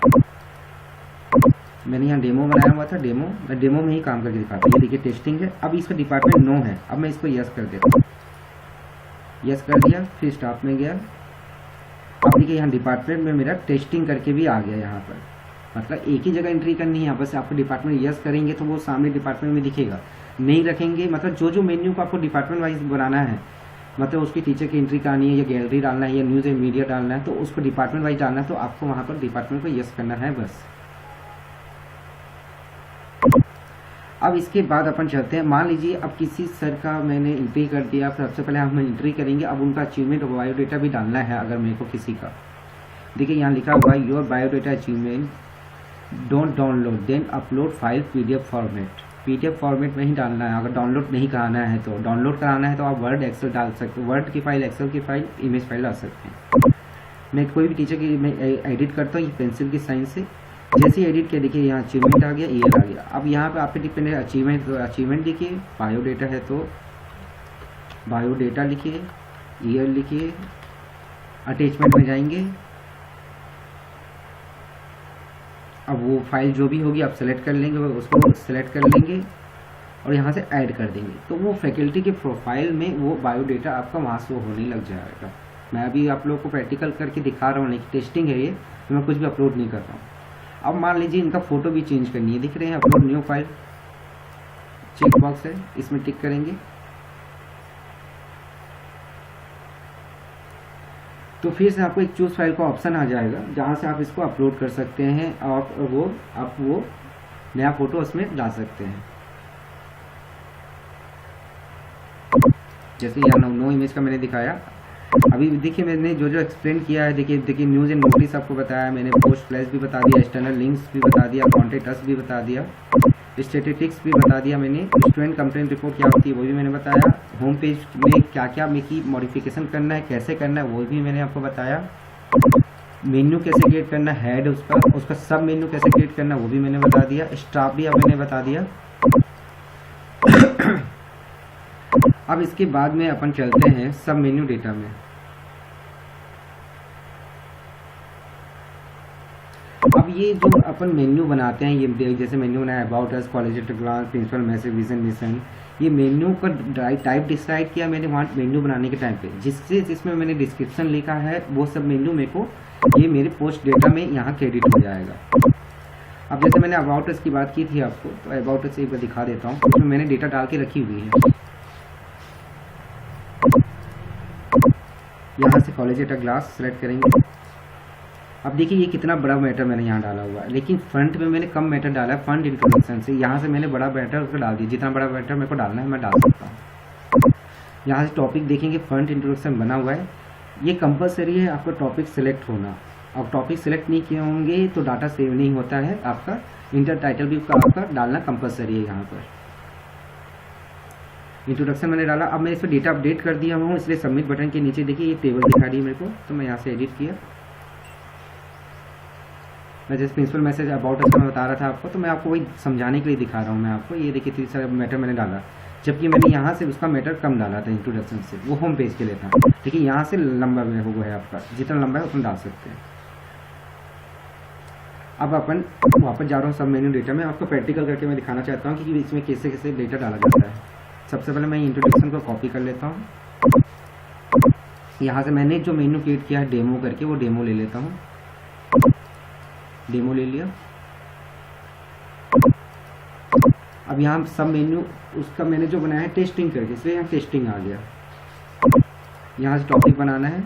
मैंने यहाँ डेमो बनाया हुआ था, मैं डेमो में ही काम करके दिखाता हूँ। ये देखिए टेस्टिंग है। अब इसका डिपार्टमेंट नो है, अब मैं इसको यस कर देता हूँ, यस कर दिया। फिर स्टाफ में गया, अब देखिए यहाँ डिपार्टमेंट में मेरा टेस्टिंग करके भी आ गया। यहाँ पर मतलब एक ही जगह एंट्री करनी है, बस आपको डिपार्टमेंट यस करेंगे तो वो सामने डिपार्टमेंट में दिखेगा। नहीं रखेंगे मतलब जो मेन्यू को आपको डिपार्टमेंट वाइज बनाना है, मतलब उसकी टीचर की एंट्री करानी है या गैलरी डालना है या न्यूज़ एंड मीडिया डालना है, तो उसको डिपार्टमेंट वाइज डालना है, तो आपको वहाँ पर डिपार्टमेंट को यस करना है बस। अब इसके बाद अपन चलते हैं, मान लीजिए अब किसी सर का मैंने एंट्री कर दिया। सबसे पहले हम एंट्री करेंगे, अब उनका अचीवमेंट और बायोडेटा भी डालना है। अगर मेरे को किसी का, देखिए यहाँ लिखा हुआ है your biodata achievement don't download then upload file PDF format. PDF format में ही डालना है। अगर डाउनलोड नहीं कराना है, तो डाउनलोड कराना है तो आप वर्ड एक्सेल डाल सकते हो, वर्ड की फाइल, एक्सेल की फाइल, इमेज फाइल डाल सकते हैं। मैं कोई भी टीचर की मैं एडिट करता हूँ ये पेंसिल की साइन से। जैसे ही एडिट किया देखिए यहाँ अचीवमेंट आ गया, ईयर आ गया। अब यहाँ पे आपके डिपेंड है अचीवमेंट, तो अचीवमेंट लिखिए, बायोडेटा है तो बायोडेटा लिखिए, ईयर लिखिए, अटैचमेंट में जाएंगे। अब वो फाइल जो भी होगी आप सेलेक्ट कर लेंगे, उसको सेलेक्ट कर लेंगे और यहाँ से ऐड कर देंगे, तो वो फैकल्टी के प्रोफाइल में वो बायोडेटा आपका वहाँ से होने लग जाएगा। मैं अभी आप लोगों को प्रैक्टिकल करके दिखा रहा हूँ, लेकिन टेस्टिंग है ये, तो मैं कुछ भी अपलोड नहीं कर रहा हूँ। अब मान लीजिए इनका फ़ोटो भी चेंज करनी है, दिख रहे हैं upload new file, check box है, इसमें टिक करेंगे तो फिर से आपको एक चूज़ फाइल का ऑप्शन आ जाएगा, जहाँ से आप इसको अपलोड कर सकते हैं और आप वो नया फ़ोटो उसमें डाल सकते हैं। जैसे यहाँ नो इमेज का मैंने दिखाया। अभी देखिए मैंने जो एक्सप्लेन किया है, देखिए न्यूज़ एंड नोटिस आपको बताया मैंने, पोस्ट फ्लैश भी बता दिया, एक्सटर्नल लिंक्स भी बता दिया, कॉन्टेक्ट अस भी बता दिया, स्टैटिस्टिक्स भी बता दिया मैंने, स्टूडेंट कंप्लेंट रिपोर्ट क्या होती है वो भी मैंने बताया, होम पेज में क्या क्या की मॉडिफिकेशन करना है, कैसे करना है वो भी मैंने आपको बताया, मेन्यू कैसे क्रिएट करना है, हेड उसका सब मेन्यू कैसे क्रिएट करना है वो भी मैंने बता दिया, स्टाफ भी मैंने बता दिया। अब इसके बाद में अपन चलते हैं सब मेन्यू डेटा में। अब ये जो अपन मेन्यू बनाते हैं, ये जैसे मेन्यू बनाया about us, college at glance, principal message, vision mission, ये मेन्यू का टाइप डिसाइड किया मैंने वहाँ मेन्यू बनाने के टाइम पे, जिसमें मैंने डिस्क्रिप्शन लिखा है वो सब मेन्यू मेरे को ये मेरे पोस्ट डेटा में यहाँ क्रेडिट हो जाएगा। अब जैसे मैंने अबाउट अस की बात की थी आपको, तो अबाउट अस एक बार दिखा देता हूँ, उसमें मैंने डेटा डाल के रखी हुई है। यहाँ से college at a glass select करेंगे। अब देखिए ये कितना बड़ा मैटर मैंने यहाँ डाला हुआ है, लेकिन फ्रंट में मैंने कम मैटर डाला है फंड इंट्रोडक्शन से। यहाँ से मैंने बड़ा मैटर उसको डाल दिया, जितना बड़ा मैटर मेरे को डालना है मैं डाल सकता हूँ। यहाँ से टॉपिक देखेंगे, फ्रंट इंट्रोडक्शन बना हुआ है। ये कंपलसरी है आपका टॉपिक सिलेक्ट होना। अब टॉपिक सिलेक्ट नहीं किए होंगे तो डाटा सेव नहीं होता है आपका। इंटर टाइटल भी आपका डालना कंपलसरी है। यहाँ पर इंट्रोडक्शन मैंने डाला। अब मैं इस पर डेटा अपडेट कर दिया हूँ, इसलिए सबमिट बटन के नीचे देखिए ये टेबल दिखा रही है मेरे को, तो मैं यहाँ से एडिट किया। मैं जैसे प्रिंसिपल मैसेज अबाउट अस मैं बता रहा था आपको, तो मैं आपको वही समझाने के लिए दिखा रहा हूँ मैं आपको। ये देखिए 30 सारा मैटर मैंने डाला, जबकि मैंने यहाँ से उसका मैटर कम डाला था इंट्रोडक्शन से, वो होम पेज के लिए था। देखिए यहाँ से लंबा हो गया है आपका, जितना लंबा है उतना डाल सकते हैं। अब अपन वापस जा रहा हूँ सब मेन्यू डेटा में, आपको प्रैक्टिकल करके मैं दिखाना चाहता हूँ कि इसमें कैसे कैसे डेटा डाला जाता है। सबसे पहले मैं इंट्रोडक्शन को कॉपी कर लेता हूँ। यहाँ से मैंने जो मेन्यू क्रिएट किया है डेमो करके, वो डेमो ले लेता हूँ। डेमो ले लिया। अब यहाँ सब मेन्यू उसका मैंने जो बनाया है टेस्टिंग करके, इसलिए यहाँ टेस्टिंग आ गया। यहाँ से टॉपिक बनाना है।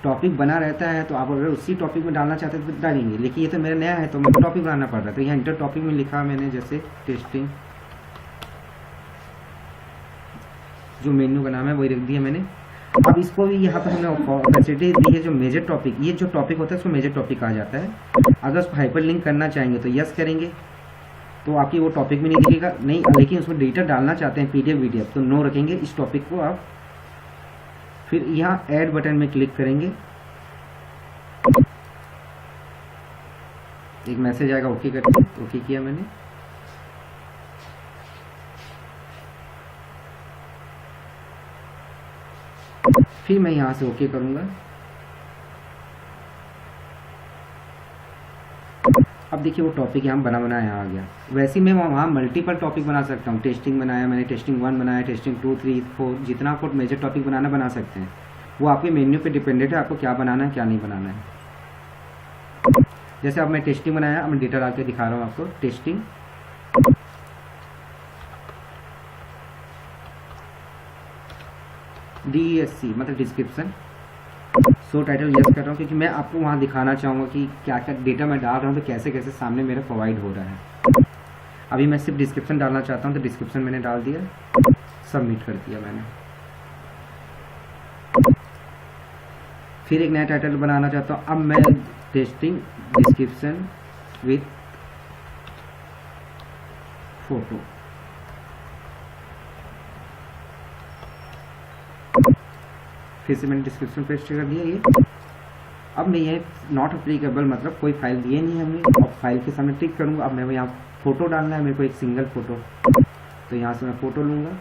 टॉपिक बना रहता है तो आप अगर उसी टॉपिक में डालना चाहते हैं तो डालेंगे, लेकिन ये तो मेरा नया है तो मुझे टॉपिक बनाना पड़ रहा है। तो यहाँ इंटर टॉपिक में लिखा मैंने जैसे टेस्टिंग, जो मेन्यू का नाम है वही रख दिया मैंने। अब इसको भी यहाँ पर हमने फैसिलिटी दी है, जो मेजर टॉपिक, ये जो टॉपिक होता है उसको मेजर टॉपिक कहा जाता है। अगर उसको हाइपर लिंक करना चाहेंगे तो यस करेंगे, तो आपकी वो टॉपिक में नहीं दिखेगा नहीं, लेकिन उसमें डेटा डालना चाहते हैं पीडीएफ वीडीएफ तो नो रखेंगे इस टॉपिक को आप। फिर यहाँ ऐड बटन में क्लिक करेंगे, एक मैसेज आएगा ओके करके, ओके किया मैंने। फिर मैं यहाँ से ओके करूँगा। अब देखिए वो टॉपिक यहाँ बना बनाया आ गया। वैसे मैं वहाँ मल्टीपल टॉपिक बना सकता हूँ। टेस्टिंग बनाया मैंने, टेस्टिंग 1 बनाया, टेस्टिंग 2, 3, 4, जितना आपको मेजर टॉपिक बनाना बना सकते हैं। वो आपके मेन्यू पे डिपेंडेंट है, आपको क्या बनाना है क्या नहीं बनाना है। जैसे अब मैं टेस्टिंग बनाया, अब मैं डेटा डाल के दिखा रहा हूँ आपको। टेस्टिंग DESC मतलब डिस्क्रिप्शन, सो टाइटल यस कर रहा हूँ क्योंकि मैं आपको वहाँ दिखाना चाहूँगा कि क्या क्या डेटा मैं डाल रहा हूँ तो कैसे कैसे सामने मेरा प्रोवाइड हो रहा है। अभी मैं सिर्फ डिस्क्रिप्शन डालना चाहता हूँ तो डिस्क्रिप्शन मैंने डाल दिया, सबमिट कर दिया मैंने। फिर एक नया टाइटल बनाना चाहता हूँ। अब मैं टेस्टिंग डिस्क्रिप्शन विथ फोटो, फिर से मैंने डिस्क्रिप्शन पेस्ट कर दिया ये। अब मैं ये नॉट अप्लीकेबल मतलब कोई फाइल दिए नहीं हमने, अब फाइल के सामने टिक करूँगा। अब मैं यहाँ फ़ोटो डालना है मेरे को, एक सिंगल फ़ोटो, तो यहाँ से मैं फ़ोटो लूँगा।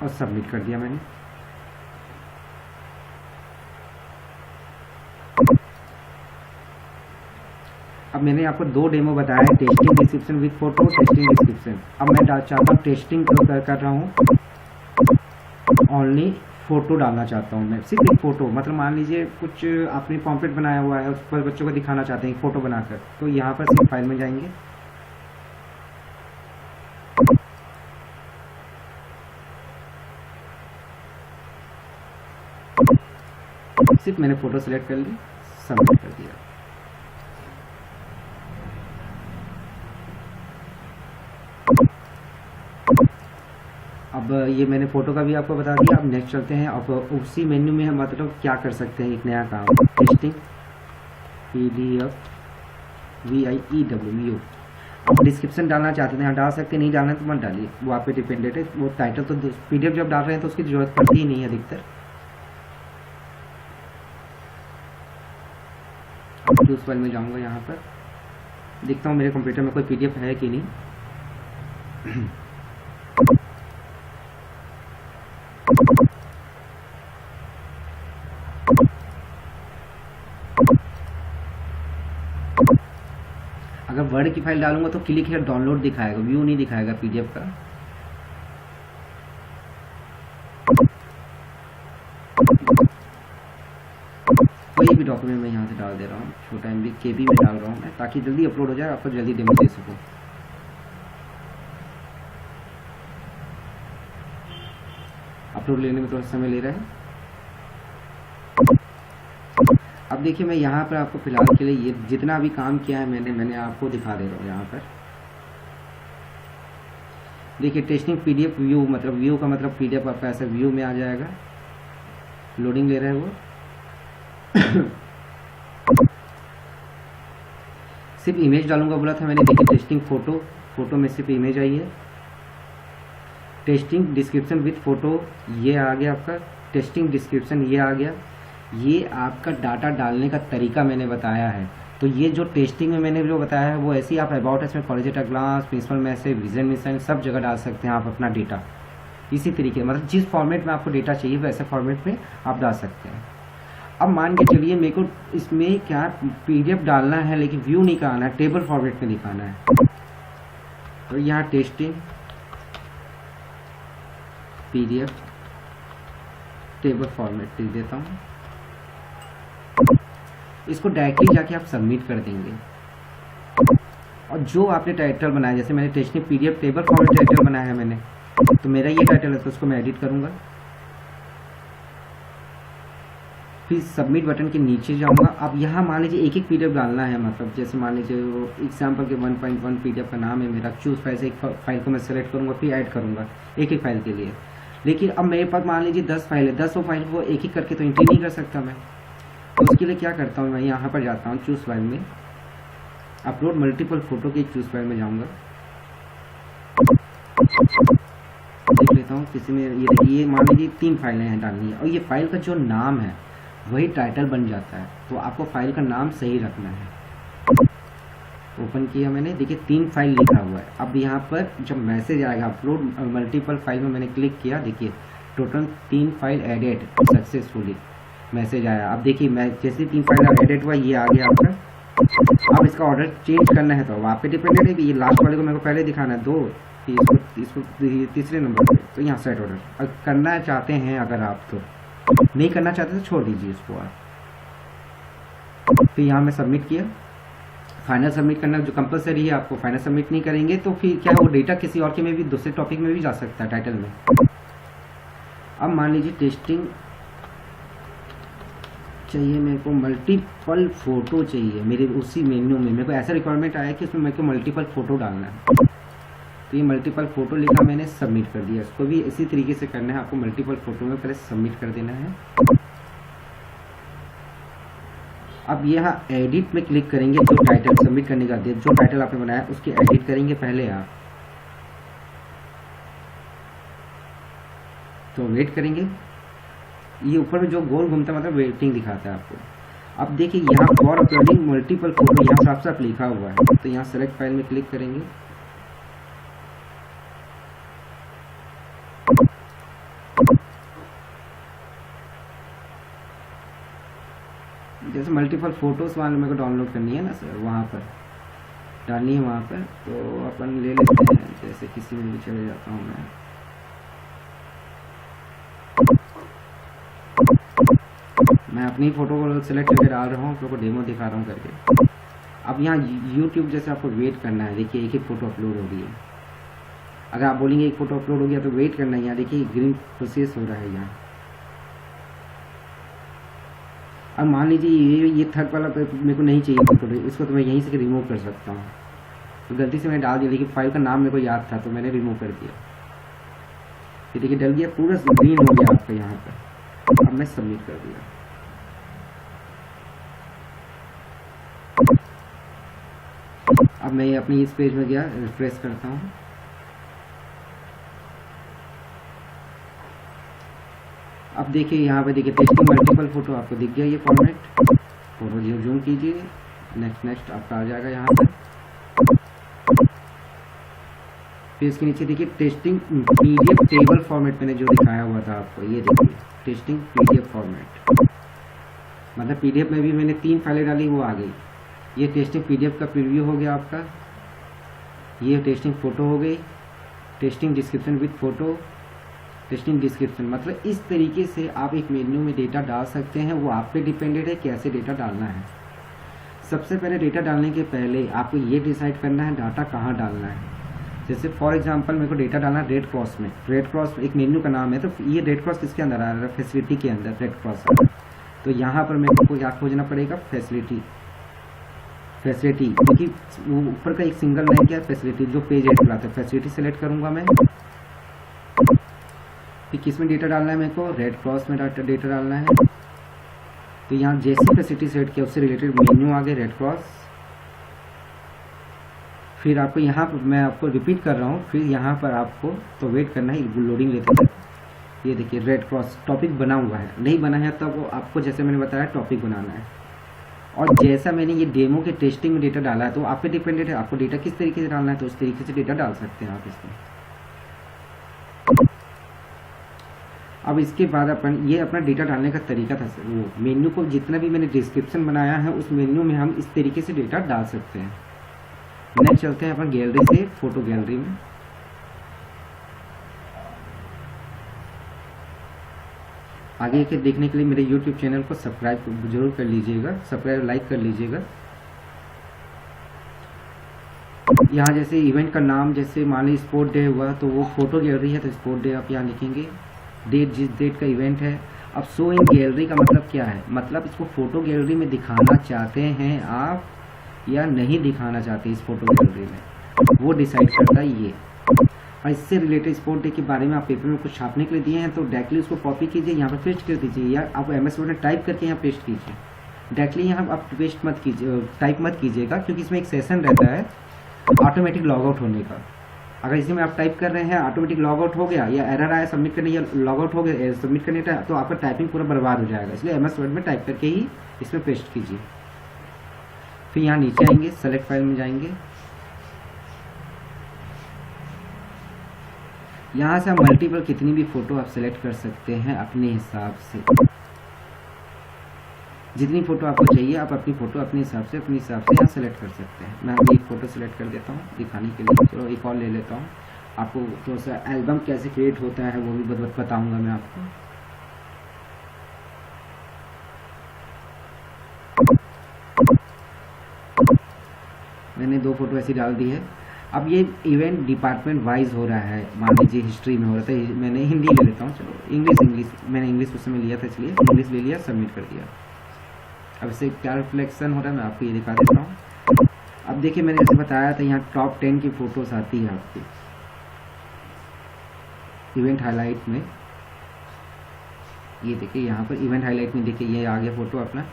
और सबमिट कर दिया मैंने। अब मैंने आपको 2 डेमो बताया है, testing description with photo, testing description. अब मैं चाहता हूँ टेस्टिंग कर रहा हूँ, ओनली फ़ोटो डालना चाहता हूँ मैं, सिर्फ एक फ़ोटो। मतलब मान लीजिए कुछ आपने पॉम्पलेट बनाया हुआ है, उस पर बच्चों को दिखाना चाहते हैं फ़ोटो बनाकर, तो यहाँ पर सिर्फ फाइल में जाएंगे, सिर्फ मैंने फ़ोटो सेलेक्ट कर ली, सबमिट कर दिया। अब ये मैंने फ़ोटो का भी आपको बता दिया। अब नेक्स्ट चलते हैं। अब उसी मेन्यू में हम मतलब क्या कर सकते हैं, एक नया काम, टेस्टिंग PDF VIEW। अब डिस्क्रिप्शन डालना चाहते हैं, यहाँ डाल सकते हैं, नहीं डालना तो मत डालिए, वो आप पे डिपेंडेंट है। वो टाइटल तो PDF जब डाल रहे हैं तो उसकी ज़रूरत पड़ती ही नहीं है अधिकतर। अब उस फाइल में जाऊँगा, यहाँ पर देखता हूँ मेरे कंप्यूटर में कोई PDF है कि नहीं। अगर वर्ड की फाइल डालूंगा तो क्लिक हियर डाउनलोड दिखाएगा, व्यू नहीं दिखाएगा PDF का। कोई भी डॉक्यूमेंट मैं यहाँ से डाल दे रहा हूँ, छोटा MB KB में डाल रहा हूँ मैं, ताकि जल्दी अपलोड हो जाए, आपको जल्दी डेमो दे सकूँ। अपलोड लेने में थोड़ा समय ले रहा है। अब देखिए मैं यहाँ पर आपको फिलहाल के लिए ये जितना भी काम किया है मैंने आपको दिखा दे रहा हूँ। यहाँ पर देखिए टेस्टिंग PDF व्यू, मतलब व्यू का मतलब PDF आपका ऐसा व्यू में आ जाएगा, लोडिंग ले रहा है वो। सिर्फ इमेज डालूंगा बोला था मैंने, देखिए टेस्टिंग फोटो में सिर्फ इमेज आई है। टेस्टिंग डिस्क्रिप्शन विथ फोटो ये आ गया आपका, टेस्टिंग डिस्क्रिप्शन ये आ गया। ये आपका डाटा डालने का तरीका मैंने बताया है। तो ये जो टेस्टिंग में मैंने जो बताया है वो ऐसे ही आप अबाउट अस में, college at a glance, principal message, vision mission, सब जगह डाल सकते हैं आप अपना डेटा। इसी तरीके मतलब जिस फॉर्मेट में आपको डेटा चाहिए वैसे फॉर्मेट में आप डाल सकते हैं। अब मान के चलिए मेरे को इसमें क्या PDF डालना है लेकिन व्यू नहीं कराना है, टेबल फॉर्मेट में दिखाना है। तो यहाँ टेस्टिंग PDF टेबल फॉर्मेट लिख देता हूँ। इसको डायरेक्टली जाके आप सबमिट कर देंगे और जो आपने टाइटल बनाया, जैसे मैंने testing PDF table format title बनाया है मैंने, तो मेरा ये टाइटल है तो उसको मैं एडिट करूँगा। फिर सबमिट बटन के नीचे जाऊँगा। अब यहाँ मान लीजिए एक PDF डालना है, मतलब जैसे मान लीजिए वो एग्जाम्पल के 1.1 PDF का नाम है मेरा, चूज फाइल से एक फाइल को मैं सेलेक्ट करूँगा, फिर ऐड करूँगा एक फाइल के लिए। लेकिन अब मेरे पास मान लीजिए 10 फाइल है, 10 फाइल को एक करके तो एंट्री नहीं कर सकता मैं। तो उसके लिए क्या करता हूँ, मैं यहाँ पर जाता हूँ चूज फाइल में, अपलोड मल्टीपल फोटो की चूज फाइल में जाऊँगा, देख लेता हूँ किसी में। ये देखिए ये मान लीजिए 3 फाइलें हैं डालनी है और ये फाइल का जो नाम है वही टाइटल बन जाता है। तो आपको फाइल का नाम सही रखना है। ओपन किया मैंने, देखिए 3 फाइल लिखा हुआ है। अब यहाँ पर जब मैसेज आएगा अपलोड मल्टीपल फाइल में मैंने क्लिक किया, देखिए total 3 file added successfully message आया। अब देखिए मैं जैसे 3 फाइल एडेड हुआ ये आ गया आपका। अब इसका ऑर्डर चेंज करना है तो आप पे डिपेंडेंट है कि ये लास्ट वाले को मेरे को पहले दिखाना है 2, इसको तीसरे नंबर पे। तो यहाँ सेट ऑर्डर करना चाहते हैं, अगर आप तो नहीं करना चाहते तो छोड़ दीजिए इसको आप। फिर यहाँ मैं सबमिट किया, फाइनल सबमिट करना जो कंपलसरी है आपको। फाइनल सबमिट नहीं करेंगे तो फिर क्या वो डेटा किसी और के में भी, दूसरे टॉपिक में भी जा सकता है टाइटल में। अब मान लीजिए टेस्टिंग चाहिए मेरे को, मल्टीपल फोटो चाहिए मेरे उसी मेन्यू में। मेरे को ऐसा रिक्वायरमेंट आया कि उसमें मेरे को मल्टीपल फोटो डालना है। तो ये मल्टीपल फोटो लिखा मैंने, सबमिट कर दिया। इसको भी इसी तरीके से करना है आपको, मल्टीपल फोटो में पहले सबमिट कर देना है। अब यहाँ एडिट में क्लिक करेंगे, जो टाइटल सबमिट करने का दे, जो टाइटल आपने बनाया उसकी एडिट करेंगे पहले आप। तो वेट करेंगे, ये ऊपर में जो गोल घूमता मतलब वेटिंग दिखाता है आपको। अब देखिए यहाँ फॉर अपलोडिंग मल्टीपल फोटो यहाँ साफ साफ लिखा हुआ है। तो यहाँ सेलेक्ट फाइल में क्लिक करेंगे, जैसे मल्टीपल फोटोज वाले मेरे को डाउनलोड करनी है ना सर, वहाँ पर डालनी है वहाँ पर। तो अपन ले लेते हैं, जैसे किसी में भी चले जाता हूँ मैं। मैं अपनी फ़ोटो को सिलेक्ट करके डाल रहा हूँ, आपको डेमो दिखा रहा हूँ करके। अब यहाँ YouTube जैसे आपको वेट करना है, देखिए एक ही फ़ोटो अपलोड हो रही है। अगर आप बोलेंगे एक फ़ोटो अपलोड हो गया तो वेट करना है। यहाँ देखिए ग्रीन प्रोसेस हो रहा है यहाँ। अब मान लीजिए ये थर्ड वाला मेरे को नहीं चाहिए फोटो, इसको तो मैं यहीं से रिमूव कर सकता हूँ। तो गलती से मैंने डाल दिया, लेकिन फाइल का नाम मेरे को याद था तो मैंने रिमूव कर दिया। ये देखिए डल गया, पूरा ग्रीन हो गया आपका यहाँ पर। अब मैं सबमिट कर दिया। अब मैं अपनी इस पेज में गया, रिफ्रेश करता हूँ। अब देखिए यहाँ पे देखिए टेस्टिंग मल्टीपल फोटो आपको दिख गया, ये फॉर्मेट। फोटो जूम कीजिए, नेक्स्ट आपका आ जाएगा यहाँ पर। फिर इसके नीचे देखिए टेस्टिंग PDF टेबल फॉर्मेट मैंने जो दिखाया हुआ था आपको, ये देखिए टेस्टिंग PDF फॉर्मेट। मतलब PDF में भी मैंने 3 फाइलें डाली, वो आ गई। ये टेस्टिंग PDF का प्रीव्यू हो गया आपका। ये टेस्टिंग फ़ोटो हो गई, testing description with photo, testing description, मतलब इस तरीके से आप एक मेन्यू में डेटा डाल सकते हैं। वो आप पे डिपेंडेड है कैसे डेटा डालना है। सबसे पहले डेटा डालने के पहले आपको ये डिसाइड करना है डाटा कहाँ डालना है। जैसे फॉर एग्जांपल मेरे को डेटा डालना है रेड क्रॉस में। रेड क्रॉस एक मेन्यू का नाम है, तो ये रेड क्रॉस किसके अंदर आ रहा है? फैसिलिटी के अंदर रेड क्रॉस आ रहा है। तो यहाँ पर मेरे को क्या खोजना पड़ेगा? फैसिलिटी क्योंकि वो ऊपर का एक सिंगल लाइन क्या है? फैसिलिटी, जो पेज ऐड कराता है। फैसिलिटी सेलेक्ट करूँगा मैं। फिर किस में डेटा डालना है मेरे को? रेड क्रॉस में डेटा डालना है। तो यहाँ जैसी फैसिलिटी सेलेक्ट किया उससे रिलेटेड मेन्यू आ गए रेड क्रॉस। फिर आपको यहाँ पर मैं आपको रिपीट कर रहा हूँ, फिर यहाँ पर आपको तो वेट करना है, लोडिंग लेते थे। ये देखिए रेड क्रॉस टॉपिक बना हुआ है, नहीं बना है तो वो आपको जैसे मैंने बताया टॉपिक बनाना है। और जैसा मैंने ये डेमो के टेस्टिंग में डेटा डाला है तो आप पे डिपेंडेड है आपको डेटा किस तरीके से डालना है, तो उस तरीके से डेटा डाल सकते हैं आप इसमें। अब इसके बाद अपन ये अपना डेटा डालने का तरीका था वो मेन्यू को जितना भी मैंने डिस्क्रिप्शन बनाया है उस मेन्यू में हम इस तरीके से डेटा डाल सकते हैं। नेक्स्ट चलते हैं अपन गैलरी से फोटो गैलरी में। आगे के देखने के लिए मेरे YouTube चैनल को सब्सक्राइब जरूर कर लीजिएगा, सब्सक्राइब लाइक कर लीजिएगा। यहाँ जैसे इवेंट का नाम जैसे मान लीजिए स्पोर्ट डे हुआ तो वो फोटो गैलरी है तो स्पोर्ट डे आप यहाँ लिखेंगे। डेट जिस डेट का इवेंट है। अब शो इन गैलरी का मतलब क्या है? मतलब इसको फोटो गैलरी में दिखाना चाहते हैं आप या नहीं दिखाना चाहते इस फोटो गैलरी में, वो डिसाइड करता है ये। और इससे रिलेटेड स्पोर्ट डे के बारे में आप पेपर में कुछ छापने के लिए दिए हैं तो डायरेक्टली उसको कॉपी कीजिए, यहाँ पर पेस्ट कर दीजिए, या आप MS वर्ड में टाइप करके यहाँ पेस्ट कीजिए। डायरेक्टली यहाँ आप पेस्ट मत कीजिए, टाइप मत कीजिएगा, क्योंकि इसमें एक सेशन रहता है ऑटोमेटिक लॉग आउट होने का। अगर इसमें आप टाइप कर रहे हैं ऑटोमेटिक लॉग आउट हो गया या एरर आया सबमिट करने या लॉग आउट हो गया सबमिट करने का, तो आपका टाइपिंग पूरा बर्बाद हो जाएगा। इसलिए MS वर्ड में टाइप करके ही इसमें पेस्ट कीजिए। फिर यहाँ नीचे आएंगे, सेलेक्ट फाइल में जाएंगे। यहाँ से आप मल्टीपल कितनी भी फोटो आप सेलेक्ट कर सकते हैं अपने हिसाब से। जितनी फोटो आपको चाहिए आप अपनी फोटो अपने हिसाब से यहाँ सेलेक्ट कर सकते हैं। मैं एक फ़ोटो सेलेक्ट कर देता हूँ दिखाने के लिए। चलो एक और ले लेता हूँ, आपको थोड़ा सा एल्बम कैसे क्रिएट होता है वो भी बताऊँगा मैं आपको। मैंने 2 फोटो ऐसी डाल दी है। अब ये इवेंट डिपार्टमेंट वाइज हो रहा है, मान लीजिए हिस्ट्री में हो रहा था, मैंने हिंदी ले लेता हूँ। चलो इंग्लिश मैंने इंग्लिश उस समय लिया था इसलिए इंग्लिश ले लिया, सबमिट कर दिया। अब इससे क्या रिफ्लेक्शन हो रहा है मैं आपको ये दिखा देता हूँ। अब देखिए मैंने जैसे बताया था यहाँ टॉप 10 की फ़ोटोज़ आती है आपकी इवेंट हाईलाइट में। ये देखिए यहाँ पर इवेंट हाईलाइट में देखिए ये आ गया फ़ोटो अपना।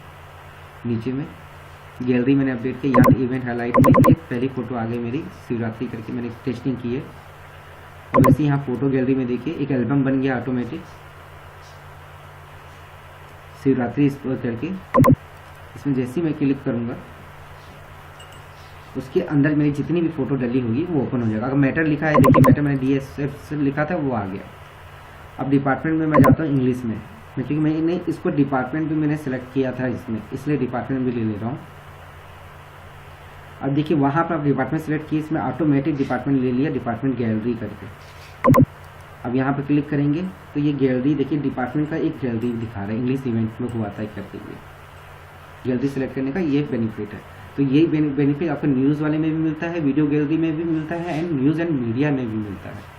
नीचे में गैलरी मैंने अपडेट किया, यहाँ इवेंट हाईलाइट में एक पहली फ़ोटो आ गई मेरी, शिवरात्रि करके मैंने टेस्टिंग की है। और वैसे यहाँ फ़ोटो गैलरी में देखिए एक एल्बम बन गया ऑटोमेटिक शिवरात्रि इस पर करके। इसमें जैसे ही मैं क्लिक करूँगा उसके अंदर मेरी जितनी भी फ़ोटो डली होगी वो ओपन हो जाएगा। अगर मैटर लिखा है, देखिए मैटर मैंने DSF से लिखा था वो आ गया। अब डिपार्टमेंट में मैं जाता हूँ इंग्लिश में, क्योंकि मैंने इसको डिपार्टमेंट भी मैंने सेलेक्ट किया था इसमें, इसलिए डिपार्टमेंट भी ले रहा हूँ। अब देखिए वहाँ पर आप डिपार्टमेंट सेलेक्ट किए, इसमें ऑटोमेटिक डिपार्टमेंट ले लिया, डिपार्टमेंट गैलरी करके। अब यहाँ पर क्लिक करेंगे तो ये गैलरी देखिए डिपार्टमेंट का एक गैलरी दिखा रहा है, इंग्लिश इवेंट में हुआ था करके। ये गैलरी सेलेक्ट करने का ये बेनिफिट है। तो यही बेनिफिट आपको न्यूज़ वाले में भी मिलता है, वीडियो गैलरी में भी मिलता है, एंड न्यूज़ एंड मीडिया में भी मिलता है।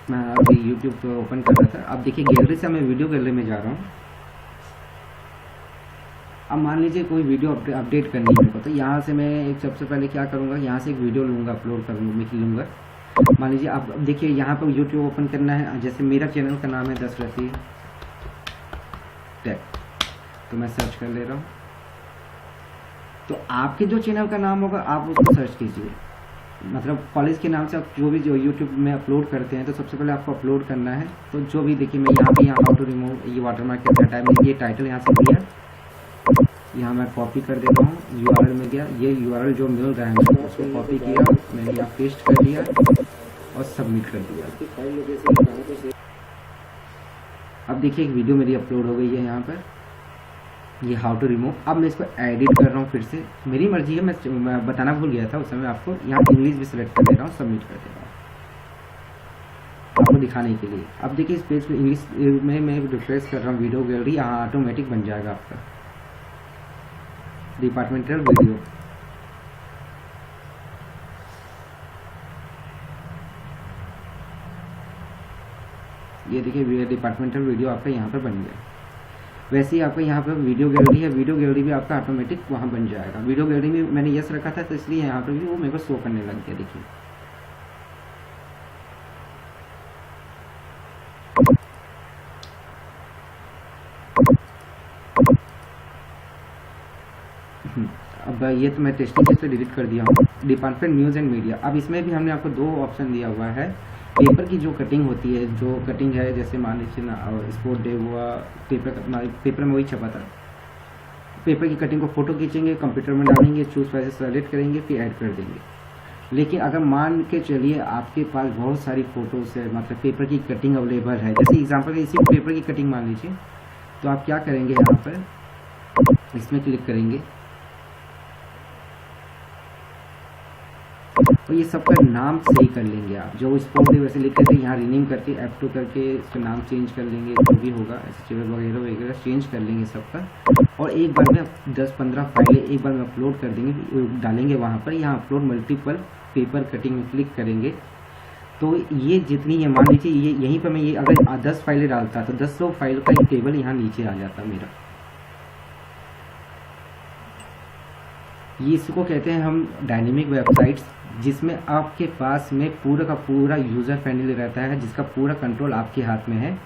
मैं अभी YouTube पे ओपन कर रहा था। अब देखिए गैलरी से मैं वीडियो गैलरी में जा रहा हूँ। अब मान लीजिए कोई वीडियो अपडेट करनी है मेरे को, तो यहाँ से मैं एक सबसे पहले क्या करूँगा, यहाँ से एक वीडियो लूँगा, अपलोड करूँगा। मान लीजिए आप देखिए यहाँ पर YouTube ओपन करना है, जैसे मेरा चैनल का नाम है दशरथी टेक, तो मैं सर्च कर ले रहा हूँ। तो आपके जो चैनल का नाम होगा आप उसको सर्च कीजिए, मतलब कॉलेज के नाम से आप जो YouTube में अपलोड करते हैं तो सबसे पहले आपको अपलोड करना है। तो जो भी देखिए मैं यहाँ हाउ टू रिमूव ये वाटरमार्क के टाइम में ये टाइटल यहाँ से दिया, यहाँ मैं कॉपी कर देता हूँ, URL में गया, ये URL जो मिल रहा है मैंने उसको कॉपी किया, मैंने यहाँ पेस्ट कर दिया और सबमिट कर दिया। अब देखिए एक वीडियो मेरी अपलोड हो गई है यहाँ पर। ये हाउ टू रिमूव। अब मैं इसको एडिट कर रहा हूँ फिर से, मेरी मर्जी है, मैं बताना भूल गया था उस समय आपको। यहाँ इंग्लिश भी सिलेक्ट कर दे रहा हूँ, सबमिट कर दे रहा हूँ आपको दिखाने के लिए। अब देखिए इस पेज पे इंग्लिश में मैं रिफ्रेश कर रहा हूँ वीडियो गैलरी, यहाँ ऑटोमेटिक बन जाएगा आपका डिपार्टमेंटल वीडियो। ये देखिए डिपार्टमेंटल वीडियो आपका यहाँ पर बन गया। वैसे ही आपका यहाँ पर वीडियो गैलरी है, वीडियो गैलरी भी आपका ऑटोमेटिक वहाँ बन जाएगा। वीडियो गैलरी में मैंने यस रखा था तो इसलिए यहाँ पर भी वो मेरे को शो करने लग गया। देखिए अब ये तो मैं टेस्टिंग से डिलीट कर दिया हूँ। डिपार्टमेंट न्यूज़ एंड मीडिया, अब इसमें भी हमने आपको 2 ऑप्शन दिया हुआ है। पेपर की जो कटिंग होती है, जो कटिंग है, जैसे मान लीजिए ना स्पोर्ट डे हुआ, पेपर में वही छपा था, पेपर की कटिंग को फोटो खींचेंगे, कंप्यूटर में डालेंगे, चूज पैसे सेलेक्ट करेंगे, फिर ऐड कर देंगे। लेकिन अगर मान के चलिए आपके पास बहुत सारी फोटोज है, मतलब पेपर की कटिंग अवेलेबल है, जैसे एग्जाम्पल इसी पेपर की कटिंग मान लीजिए, तो आप क्या करेंगे, यहाँ पर इसमें क्लिक करेंगे तो ये सबका नाम सही कर लेंगे आप। जो स्पोर्ट डे वैसे लिख करके यहाँ रिनेम करके F2 करके इसका नाम चेंज कर लेंगे, जो भी होगा ऐसे वगैरह वगैरह चेंज कर लेंगे सबका। और एक बार में 10-15 फाइलें एक बार में अपलोड कर देंगे, डालेंगे वहाँ पर। यहाँ अपलोड मल्टीपल पेपर कटिंग में क्लिक करेंगे तो ये जितनी, ये मान लीजिए ये यहीं पर मैं ये अगर 10 फाइलें डालता तो 10 फाइल का टेबल यहाँ नीचे आ जाता मेरा। ये इसको कहते हैं हम डायनेमिक वेबसाइट्स, जिसमें आपके पास में पूरा का पूरा यूज़र फ्रेंडली रहता है, जिसका पूरा कंट्रोल आपके हाथ में है।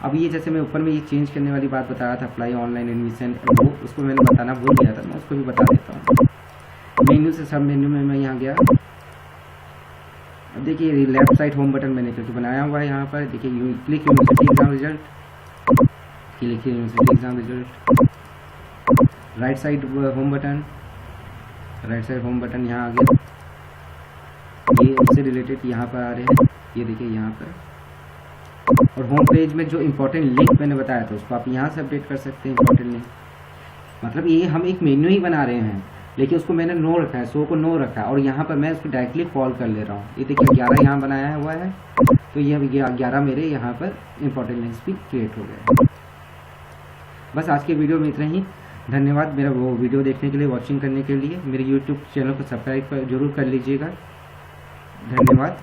अब ये जैसे मैं ऊपर में ये चेंज करने वाली बात बताया था, अप्लाई ऑनलाइन एडमिशन, वो उसको मैंने बताना भूल गया था, मैं उसको भी बता देता हूँ। मेन्यू से सब मेन्यू में मैं यहाँ गया। अब देखिए लेफ्ट साइड होम बटन मैंने क्योंकि बनाया हुआ है यहाँ पर। देखिए click university exam result, click university exam result, right side home button, right side home button यहाँ आ गया। ये इससे रिलेटेड यहाँ पर आ रहे हैं, ये देखिए यहाँ पर। और होम पेज में जो इम्पोर्टेंट लिंक मैंने बताया था उसको आप यहाँ से अपडेट कर सकते हैं, इम्पोर्टेंट लिंक। मतलब ये हम एक मेन्यू ही बना रहे हैं, लेकिन उसको मैंने नो रखा है, शो को नो रखा है, और यहाँ पर मैं उसको डायरेक्टली कॉल कर ले रहा हूँ। ये देखिए 11 यहाँ बनाया हुआ है, तो ये 11 मेरे यहाँ पर इम्पोर्टेंट लिंक्स भी क्रिएट हो गए। बस आज के वीडियो में इतना ही। धन्यवाद मेरा वो वीडियो देखने के लिए, वॉचिंग करने के लिए। मेरे यूट्यूब चैनल को सब्सक्राइब जरूर कर लीजिएगा। धन्यवाद।